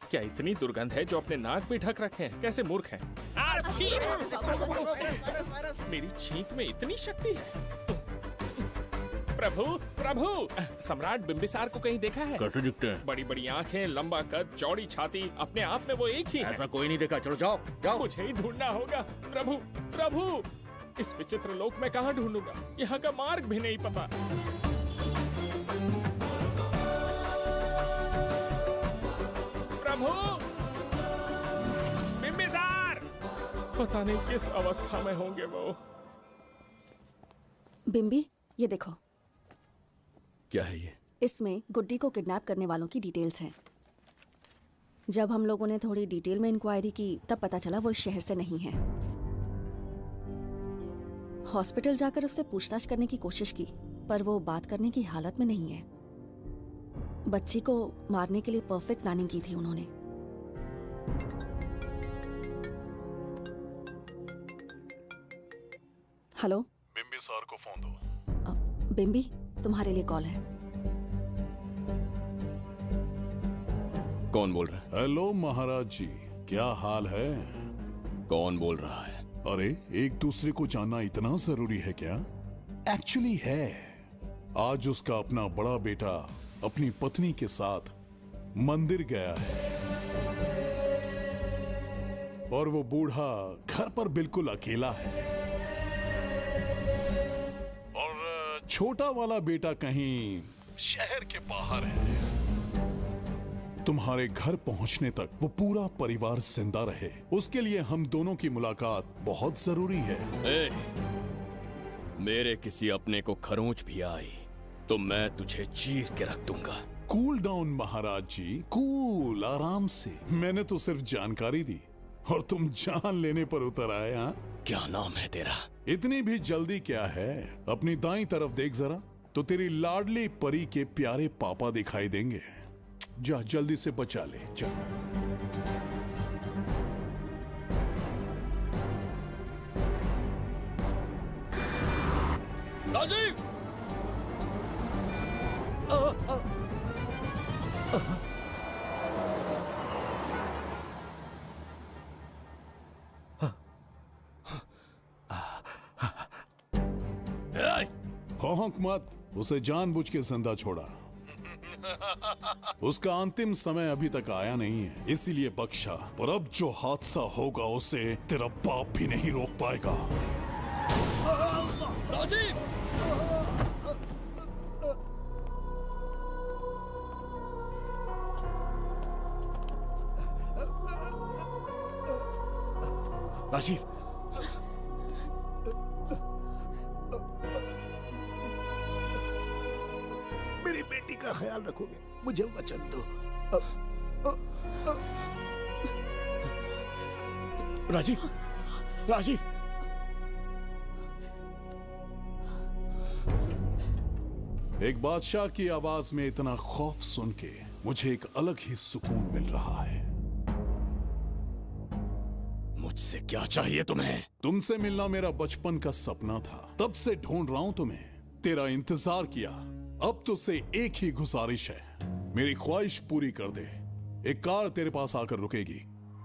क्या इतनी दुर्गंध है जो अपने नाक भी ढक रखे हैं? कैसे मूर्ख हैं? मेरी छींक में इतनी शक्ति है। प्रभु, प्रभु, सम्राट बिंबिसार को कहीं देखा है? कैसे दिखते हैं? बड़ी बड़ी आंखें, लंबा कद, चौड़ी छाती, अपने आप में वो एक ही है। ऐसा कोई नहीं देखा। चलो जाओ जाओ। मुझे ही ढूंढना होगा। प्रभु, प्रभु, इस विचित्र लोक में कहाँ ढूंढूंगा? यहाँ का मार्ग भी नहीं पता। प्रभु, बिंबिसार, पता नहीं किस अवस्था में होंगे वो। बिंबी, ये देखो। क्या है ये? इसमें गुड्डी को किडनैप करने वालों की डिटेल्स हैं। जब हम लोगों ने थोड़ी डिटेल में इंक्वायरी की तब पता चला वो इस शहर से नहीं है। हॉस्पिटल जाकर उससे पूछताछ करने की कोशिश की पर वो बात करने की हालत में नहीं है। बच्ची को मारने के लिए परफेक्ट प्लानिंग की थी उन्होंने। हेलो, बिंबिसार को फोन दो। बिंबी, तुम्हारे लिए कॉल है। कौन बोल रहा है? हेलो महाराज जी, क्या हाल है? कौन बोल रहा है? अरे एक दूसरे को जानना इतना जरूरी है क्या? एक्चुअली है। आज उसका अपना बड़ा बेटा अपनी पत्नी के साथ मंदिर गया है और वो बूढ़ा घर पर बिल्कुल अकेला है और छोटा वाला बेटा कहीं शहर के बाहर है। तुम्हारे घर पहुंचने तक वो पूरा परिवार जिंदा रहे, उसके लिए हम दोनों की मुलाकात बहुत जरूरी है। मेरे किसी अपने को खरोंच भी आई तो मैं तुझे चीर के रख दूंगा। कूल डाउन महाराज जी, कूल, आराम से। मैंने तो सिर्फ जानकारी दी और तुम जान लेने पर उतर आए। हाँ, क्या नाम है तेरा? इतनी भी जल्दी क्या है? अपनी दाईं तरफ देख जरा, तो तेरी लाडली परी के प्यारे पापा दिखाई देंगे। जा जल्दी से बचा ले, जा। राजीव! भौंक मत, उसे जानबूझ के जिंदा छोड़ा। उसका अंतिम समय अभी तक आया नहीं है, इसीलिए बख्शा। पर अब जो हादसा होगा उसे तेरा बाप भी नहीं रोक पाएगा। राजीव! राजीव, मेरी बेटी का ख्याल रखोगे? मुझे वचन दो। राजीव, राजीव, एक बादशाह की आवाज में इतना खौफ सुन के मुझे एक अलग ही सुकून मिल रहा है। मुझसे क्या चाहिए तुम्हें? तुमसे मिलना मेरा बचपन का सपना था, तब से ढूंढ रहा हूं तुम्हें, तेरा इंतजार किया। अब तुझसे एक ही गुजारिश है, मेरी ख्वाहिश पूरी कर दे। एक कार तेरे पास आकर रुकेगी,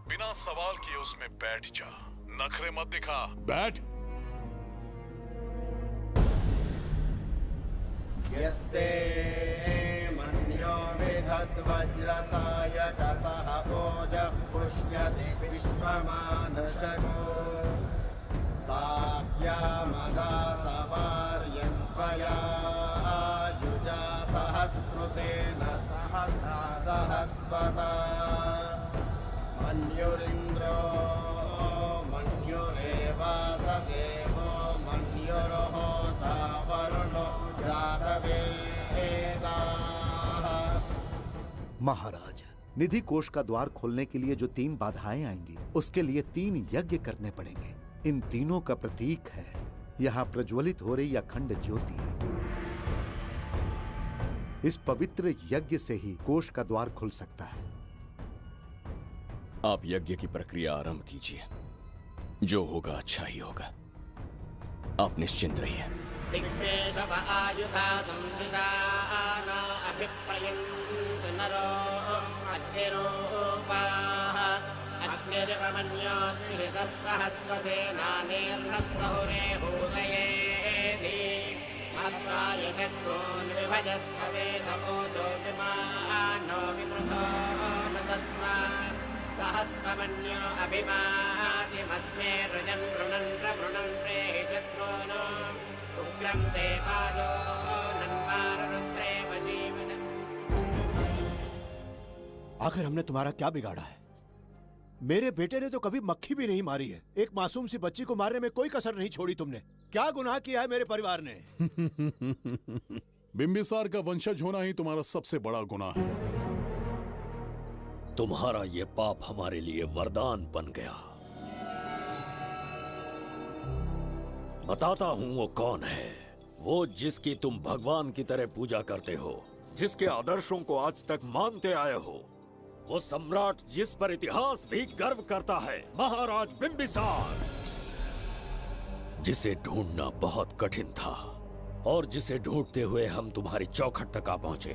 बिना सवाल किए उसमें बैठ जा, नखरे मत दिखा, बैठ। यस्ते मन्यो विधद्वज्रसायकसः ओजः पुष्यति विश्वमानशको साख्यामदा सवार्यन्त्वया युजा सहस्कृतेन सहसा सहस्वता मन्युरिन्द्रो मन्युरेवास देवो मन्युर्होता वरुणो महाराज, निधि कोष का द्वार खोलने के लिए जो 3 बाधाएं आएंगी, उसके लिए 3 यज्ञ करने पड़ेंगे। इन तीनों का प्रतीक है यहाँ प्रज्वलित हो रही अखंड ज्योति। इस पवित्र यज्ञ से ही कोष का द्वार खुल सकता है। आप यज्ञ की प्रक्रिया आरंभ कीजिए, जो होगा अच्छा ही होगा। आप निश्चिंत रहिए। दिग्वेशव आयुधा संशिषान अभिप्रयन्तु नरो अग्निरूपाः अग्निरिवमन्योत्क्षितः सहस्रसेनानेर्नः सहुरे भूतयेति मत्वाय शत्रून् विभजस्त्ववेदमोजो विमानो विमृतो न तस्मात् सहस्रमन्यो अभिमातिमस्मे रुजन् रुणन् प्रवृणन् प्रेहि शत्रून् उग्रं ते पादो नन्वारुद्रे वशीवशन्। आखिर हमने तुम्हारा क्या बिगाड़ा है? मेरे बेटे ने तो कभी मक्खी भी नहीं मारी है। एक मासूम सी बच्ची को मारने में कोई कसर नहीं छोड़ी तुमने। क्या गुनाह किया है मेरे परिवार ने? बिंबिसार का वंशज होना ही तुम्हारा सबसे बड़ा गुनाह है। तुम्हारा ये पाप हमारे लिए वरदान बन गया। बताता हूं वो कौन है। वो जिसकी तुम भगवान की तरह पूजा करते हो, जिसके आदर्शों को आज तक मानते आए हो, वो सम्राट जिस पर इतिहास भी गर्व करता है, महाराज बिंबिसार, जिसे ढूंढना बहुत कठिन था और जिसे ढूंढते हुए हम तुम्हारी चौखट तक आ पहुंचे।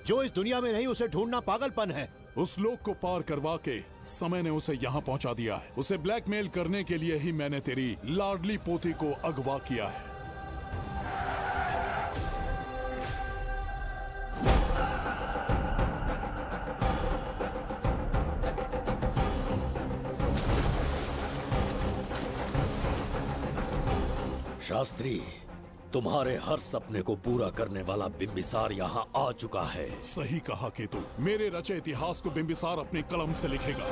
जो इस दुनिया में नहीं उसे ढूंढना पागलपन है। उस लोक को पार करवा के समय ने उसे यहाँ पहुँचा दिया है। उसे ब्लैकमेल करने के लिए ही मैंने तेरी लाडली पोती को अगवा किया है। शास्त्री, तुम्हारे हर सपने को पूरा करने वाला बिंबिसार यहाँ आ चुका है। सही कहा केतु, मेरे रचे इतिहास को बिंबिसार अपनी कलम से लिखेगा।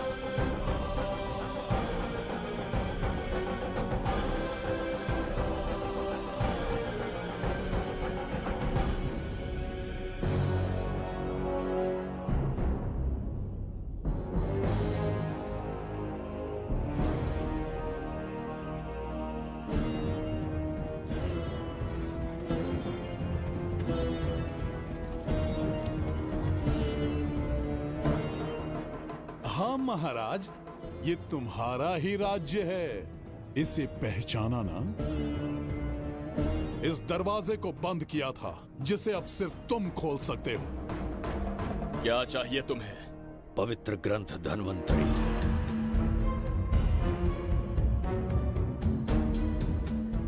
हाँ महाराज, ये तुम्हारा ही राज्य है, इसे पहचाना ना? इस दरवाजे को बंद किया था जिसे अब सिर्फ तुम खोल सकते हो। क्या चाहिए तुम्हें? पवित्र ग्रंथ धन्वंतरी।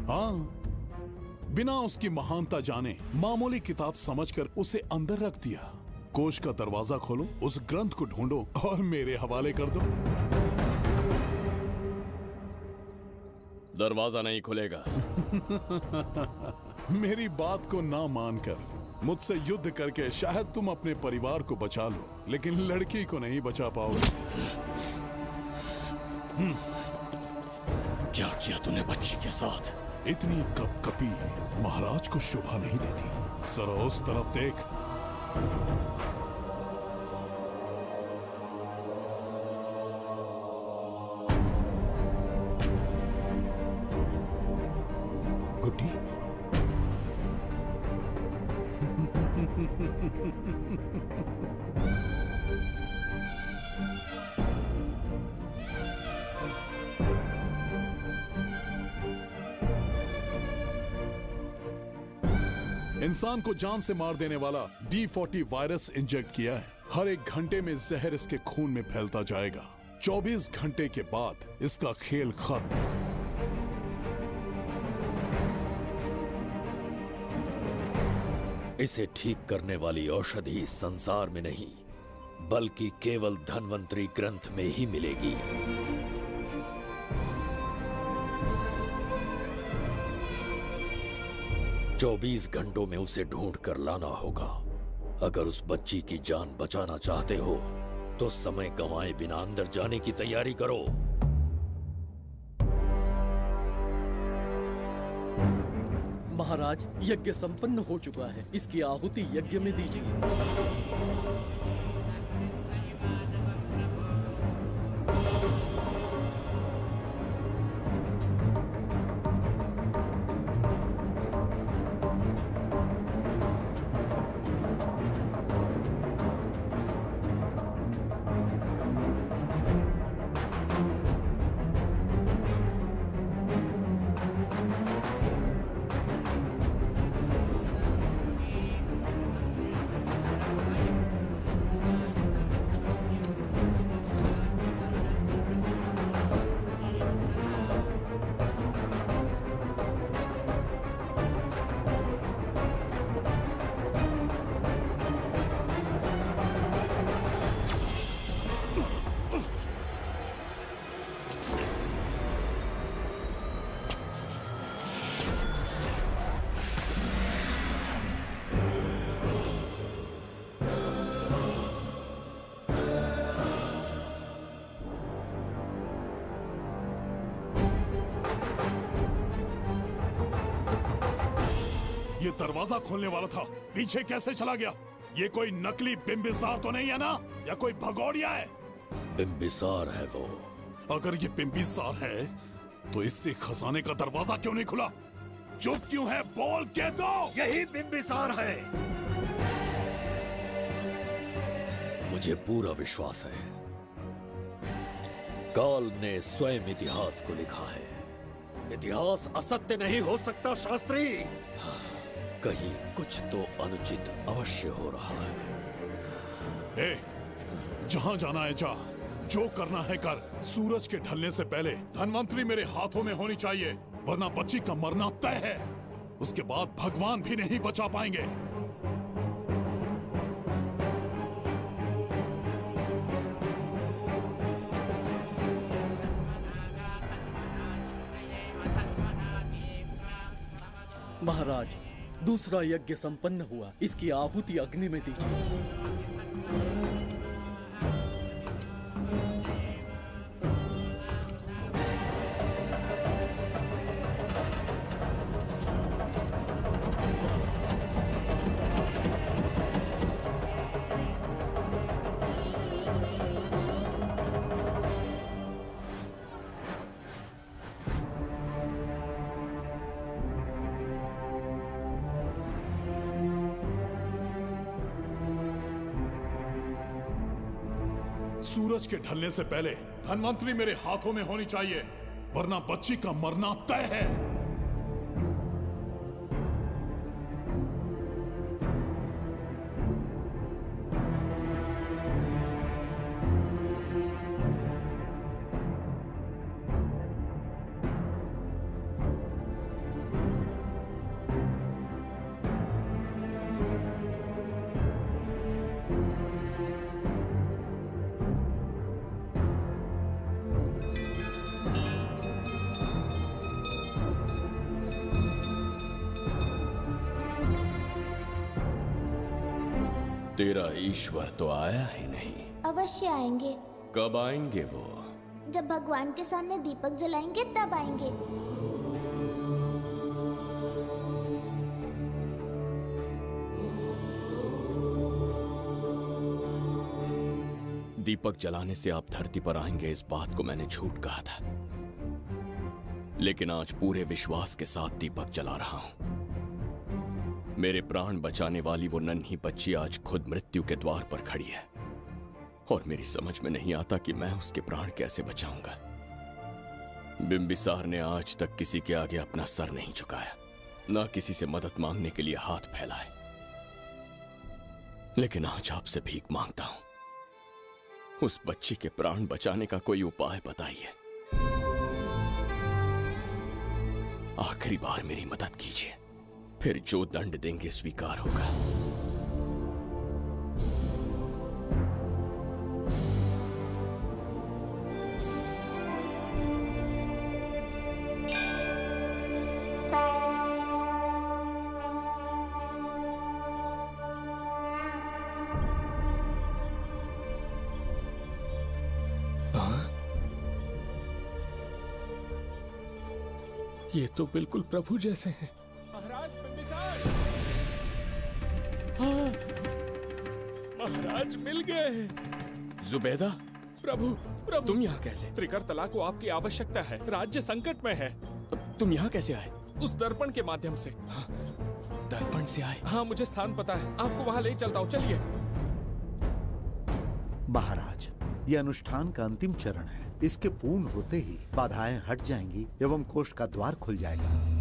हाँ, बिना उसकी महानता जाने मामूली किताब समझकर उसे अंदर रख दिया। कोष का दरवाजा खोलो, उस ग्रंथ को ढूंढो और मेरे हवाले कर दो। दरवाजा नहीं खुलेगा। मेरी बात को ना मानकर मुझसे युद्ध करके शायद तुम अपने परिवार को बचा लो, लेकिन लड़की को नहीं बचा पाओगे। क्या किया तूने बच्ची के साथ? इतनी कपकपी महाराज को शोभा नहीं देती। जरा उस तरफ देख। गुड्डी, इंसान को जान से मार देने वाला D40 वायरस इंजेक्ट किया है। हर एक घंटे में जहर इसके खून में फैलता जाएगा। 24 घंटे के बाद इसका खेल खत्म। इसे ठीक करने वाली औषधि इस संसार में नहीं, बल्कि केवल धन्वंतरी ग्रंथ में ही मिलेगी। चौबीस घंटों में उसे ढूंढ कर लाना होगा। अगर उस बच्ची की जान बचाना चाहते हो तो समय गंवाए बिना अंदर जाने की तैयारी करो। महाराज, यज्ञ संपन्न हो चुका है, इसकी आहुति यज्ञ में दीजिए। ये दरवाजा खोलने वाला था, पीछे कैसे चला गया? ये कोई नकली बिंबिसार तो नहीं है ना, या कोई भगोड़िया है? बिंबिसार है वो। अगर ये बिंबिसार है तो इससे खजाने का दरवाजा क्यों नहीं खुला? चुप क्यों है? बोल के दो। यही बिंबिसार है। मुझे पूरा विश्वास है, काल ने स्वयं इतिहास को लिखा है। इतिहास असत्य नहीं हो सकता शास्त्री। हाँ, कहीं कुछ तो अनुचित अवश्य हो रहा है। ए, जहां जाना है जा, जो करना है कर। सूरज के ढलने से पहले धनवंतरी मेरे हाथों में होनी चाहिए, वरना बच्ची का मरना तय है। उसके बाद भगवान भी नहीं बचा पाएंगे। महाराज, दूसरा यज्ञ संपन्न हुआ, इसकी आहुति अग्नि में दीजिए। सूरज के ढलने से पहले धनवंतरी मेरे हाथों में होनी चाहिए, वरना बच्ची का मरना तय है। तेरा ईश्वर तो आया ही नहीं। अवश्य आएंगे। कब आएंगे वो? जब भगवान के सामने दीपक जलाएंगे तब आएंगे। दीपक जलाने से आप धरती पर आएंगे, इस बात को मैंने झूठ कहा था, लेकिन आज पूरे विश्वास के साथ दीपक जला रहा हूं। मेरे प्राण बचाने वाली वो नन्ही बच्ची आज खुद मृत्यु के द्वार पर खड़ी है, और मेरी समझ में नहीं आता कि मैं उसके प्राण कैसे बचाऊंगा। बिंबिसार ने आज तक किसी के आगे अपना सर नहीं झुकाया, ना किसी से मदद मांगने के लिए हाथ फैलाए, लेकिन आज आपसे भीख मांगता हूं। उस बच्ची के प्राण बचाने का कोई उपाय बताइए। आखिरी बार मेरी मदद कीजिए, फिर जो दंड देंगे स्वीकार होगा। ये तो बिल्कुल प्रभु जैसे हैं। महाराज बिंबिसार! हाँ, महाराज मिल गए। जुबैदा, प्रभु, प्रभु, तुम यहाँ कैसे? त्रिकर्तला को आपकी आवश्यकता है, राज्य संकट में है। तुम यहाँ कैसे आए? उस दर्पण के माध्यम से। हाँ, दर्पण से आए? हाँ, मुझे स्थान पता है, आपको वहाँ ले चलता हूँ, चलिए। महाराज, ये अनुष्ठान का अंतिम चरण है। इसके पूर्ण होते ही बाधाएं हट जाएंगी एवं कोष का द्वार खुल जाएगा।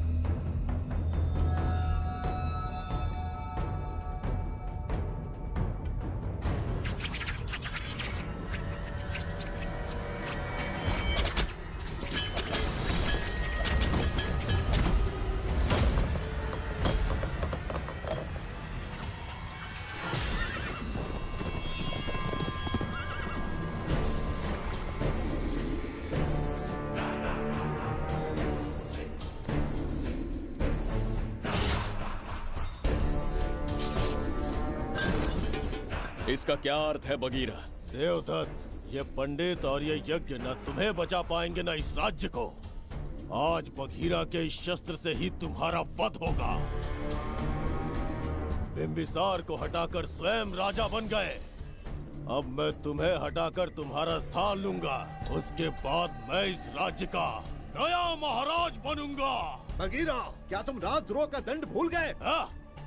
इसका क्या अर्थ है बगीरा? देवदत्त, ये पंडित और ये यज्ञ न तुम्हें बचा पाएंगे न इस राज्य को। आज बघीरा के इस शस्त्र से ही तुम्हारा वध होगा। बिंबिसार को हटाकर स्वयं राजा बन गए, अब मैं तुम्हें हटाकर तुम्हारा स्थान लूंगा। उसके बाद मैं इस राज्य का नया महाराज बनूंगा। बघीरा, क्या तुम राजद्रोह का दंड भूल गए?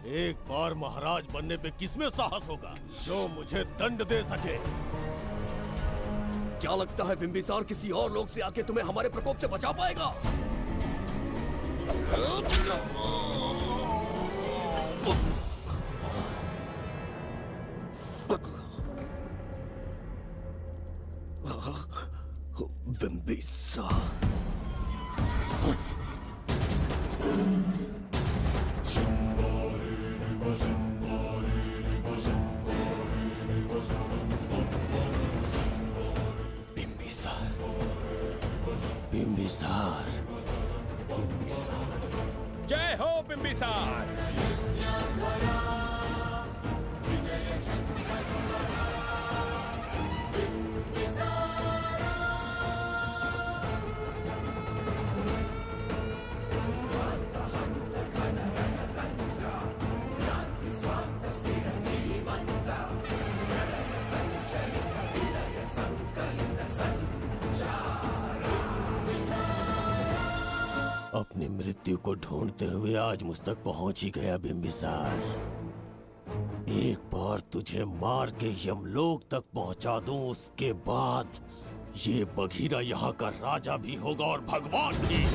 एक बार महाराज बनने पे किसमें साहस होगा जो मुझे दंड दे सके? क्या लगता है बिंबिसार किसी और लोग से आके तुम्हें हमारे प्रकोप से बचा पाएगा? बिंबिसार। अपनी मृत्यु को ढूंढते हुए आज मुझ तक पहुंच ही गया बिंबिसार। एक बार तुझे मार के यमलोक तक पहुंचा दूं, उसके बाद ये बघीरा यहाँ का राजा भी होगा और भगवान भी।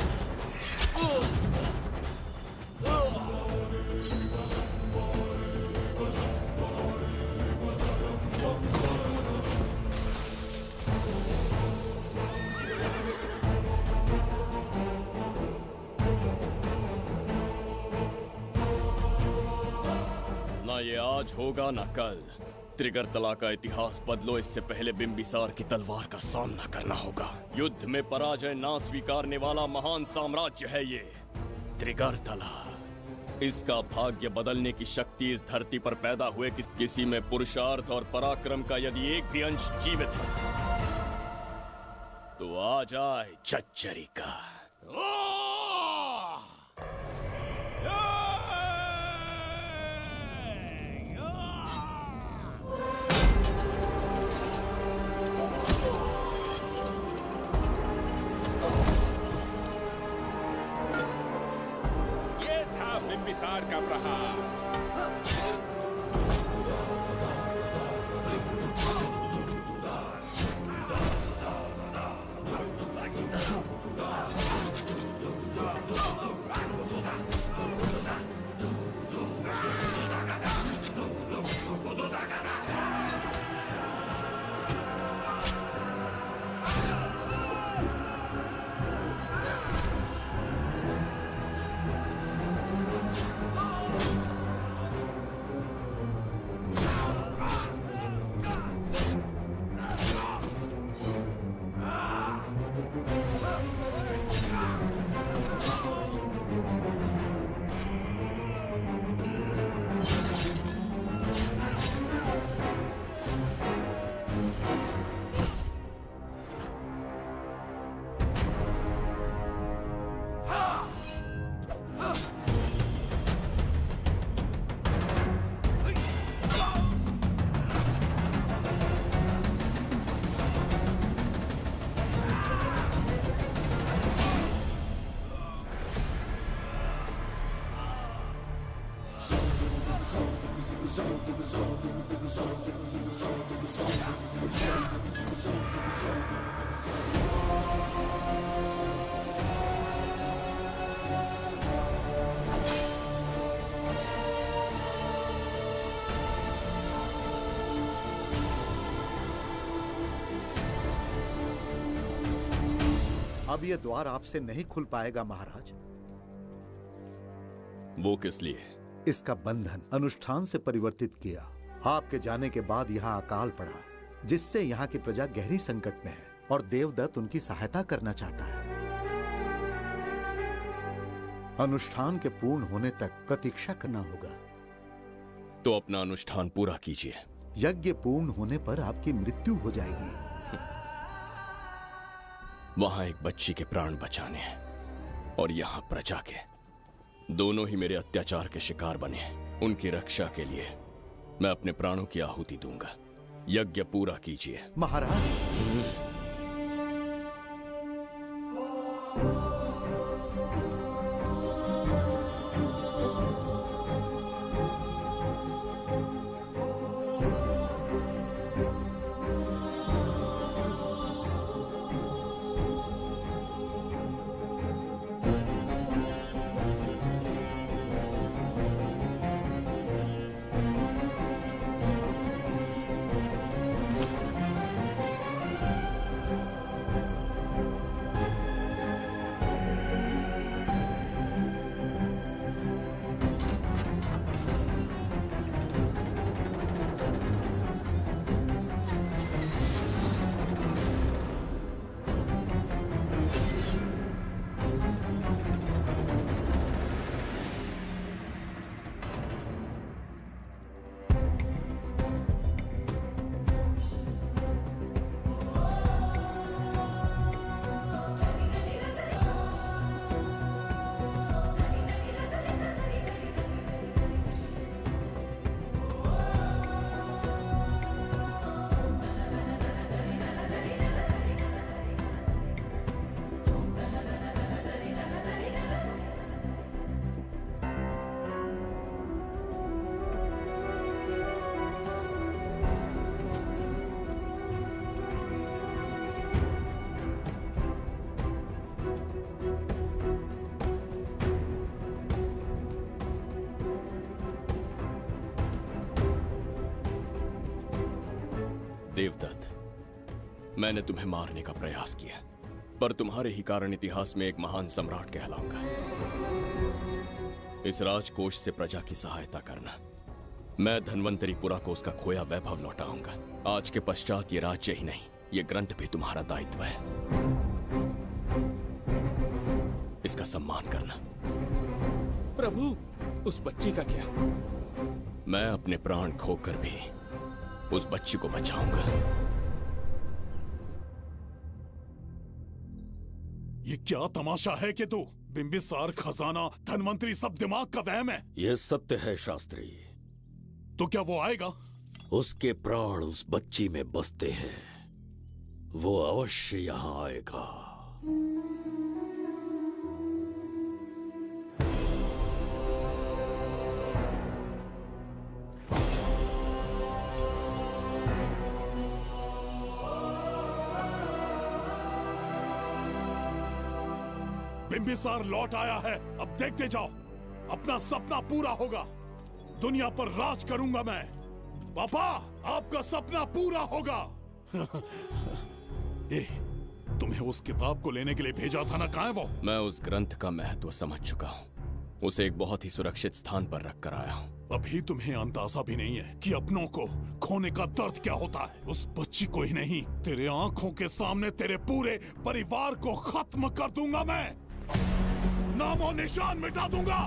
ना ये आज होगा ना कल। त्रिगर्तला का इतिहास बदलो, इससे पहले बिंबिसार की तलवार का सामना करना होगा। युद्ध में पराजय ना स्वीकारने वाला महान साम्राज्य है ये त्रिगर्तला। इसका भाग्य बदलने की शक्ति इस धरती पर पैदा हुए किसी में पुरुषार्थ और पराक्रम का यदि एक भी अंश जीवित है तो आ जाए चच्चरी का। बिंबिसार का प्रहार। अब ये द्वार आपसे नहीं खुल पाएगा महाराज। वो किस लिए? इसका बंधन अनुष्ठान से परिवर्तित किया। आपके जाने के बाद यहाँ अकाल पड़ा, जिससे यहाँ की प्रजा गहरी संकट में है और देवदत्त उनकी सहायता करना चाहता है। अनुष्ठान के पूर्ण होने तक प्रतीक्षा करना होगा। तो अपना अनुष्ठान पूरा कीजिए। यज्ञ पूर्ण होने पर आपकी मृत्यु हो जाएगी। वहां एक बच्ची के प्राण बचाने हैं और यहाँ प्रजा के। दोनों ही मेरे अत्याचार के शिकार बने हैं। उनकी रक्षा के लिए मैं अपने प्राणों की आहुति दूंगा। यज्ञ पूरा कीजिए महाराज। देवदत्त, मैंने तुम्हें मारने का प्रयास किया, पर तुम्हारे ही कारण इतिहास में एक महान सम्राट कहलाऊंगा। इस राजकोष से प्रजा की सहायता करना। मैं धन्वंतरीपुरा को उसका खोया वैभव लौटाऊंगा। आज के पश्चात ये राज्य ही नहीं, ये ग्रंथ भी तुम्हारा दायित्व है। इसका सम्मान करना। प्रभु, उस बच्ची का क्या? मैं अपने प्राण खोकर भी उस बच्ची को बचाऊंगा। ये क्या तमाशा है कि तू बिंबिसार, खजाना, धनवंतरी सब दिमाग का वहम है? यह सत्य है शास्त्री। तो क्या वो आएगा? उसके प्राण उस बच्ची में बसते हैं, वो अवश्य यहाँ आएगा। बिंबिसार लौट आया है, अब देखते जाओ, अपना सपना पूरा होगा। दुनिया पर राज करूंगा मैं। पापा, आपका सपना पूरा होगा। ए, तुम्हें उस किताब को लेने के लिए भेजा था ना, कहाँ है वो? मैं उस ग्रंथ का महत्व समझ चुका हूँ। उसे एक बहुत ही सुरक्षित स्थान पर रख कर आया हूँ। अभी तुम्हें अंदाजा भी नहीं है कि अपनों को खोने का दर्द क्या होता है। उस बच्ची को ही नहीं, तेरे आंखों के सामने तेरे पूरे परिवार को खत्म कर दूंगा मैं। नामो निशान मिटा दूंगा।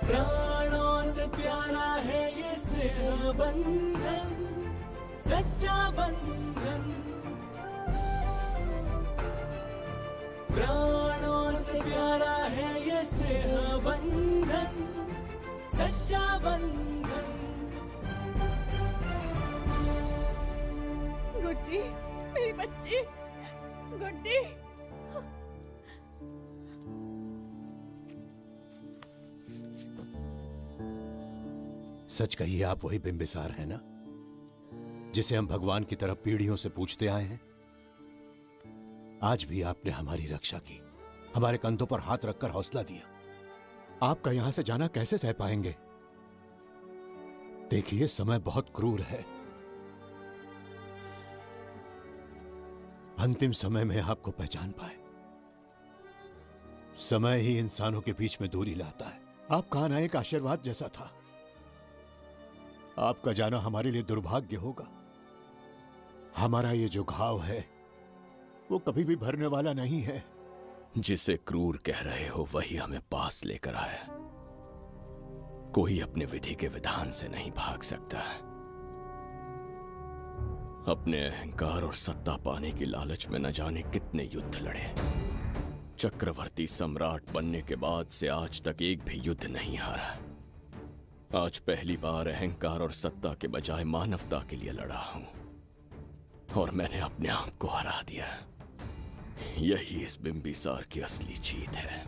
प्राणों से प्यारा है ये स्नेह बंधन, सच्चा बंधन। प्राणों से प्यारा है ये स्नेह बंधन, सच्चा बंधन। गुड्डी, मेरी बच्ची, गुड्डी। सच कहिए, आप वही बिंबिसार हैं ना, जिसे हम भगवान की तरफ पीढ़ियों से पूछते आए हैं? आज भी आपने हमारी रक्षा की, हमारे कंधों पर हाथ रखकर हौसला दिया। आपका यहां से जाना कैसे सह पाएंगे? देखिए, समय बहुत क्रूर है। अंतिम समय में आपको पहचान पाए। समय ही इंसानों के बीच में दूरी लाता है। आपका आना एक आशीर्वाद जैसा था। आपका जाना हमारे लिए दुर्भाग्य होगा। हमारा ये जो घाव है वो कभी भी भरने वाला नहीं है। जिसे क्रूर कह रहे हो वही हमें पास लेकर आया। कोई अपने विधि के विधान से नहीं भाग सकता। अपने अहंकार और सत्ता पाने की लालच में न जाने कितने युद्ध लड़े। चक्रवर्ती सम्राट बनने के बाद से आज तक एक भी युद्ध नहीं हारा। आज पहली बार अहंकार और सत्ता के बजाय मानवता के लिए लड़ा हूं, और मैंने अपने आप को हरा दिया। यही इस बिंबिसार की असली जीत है।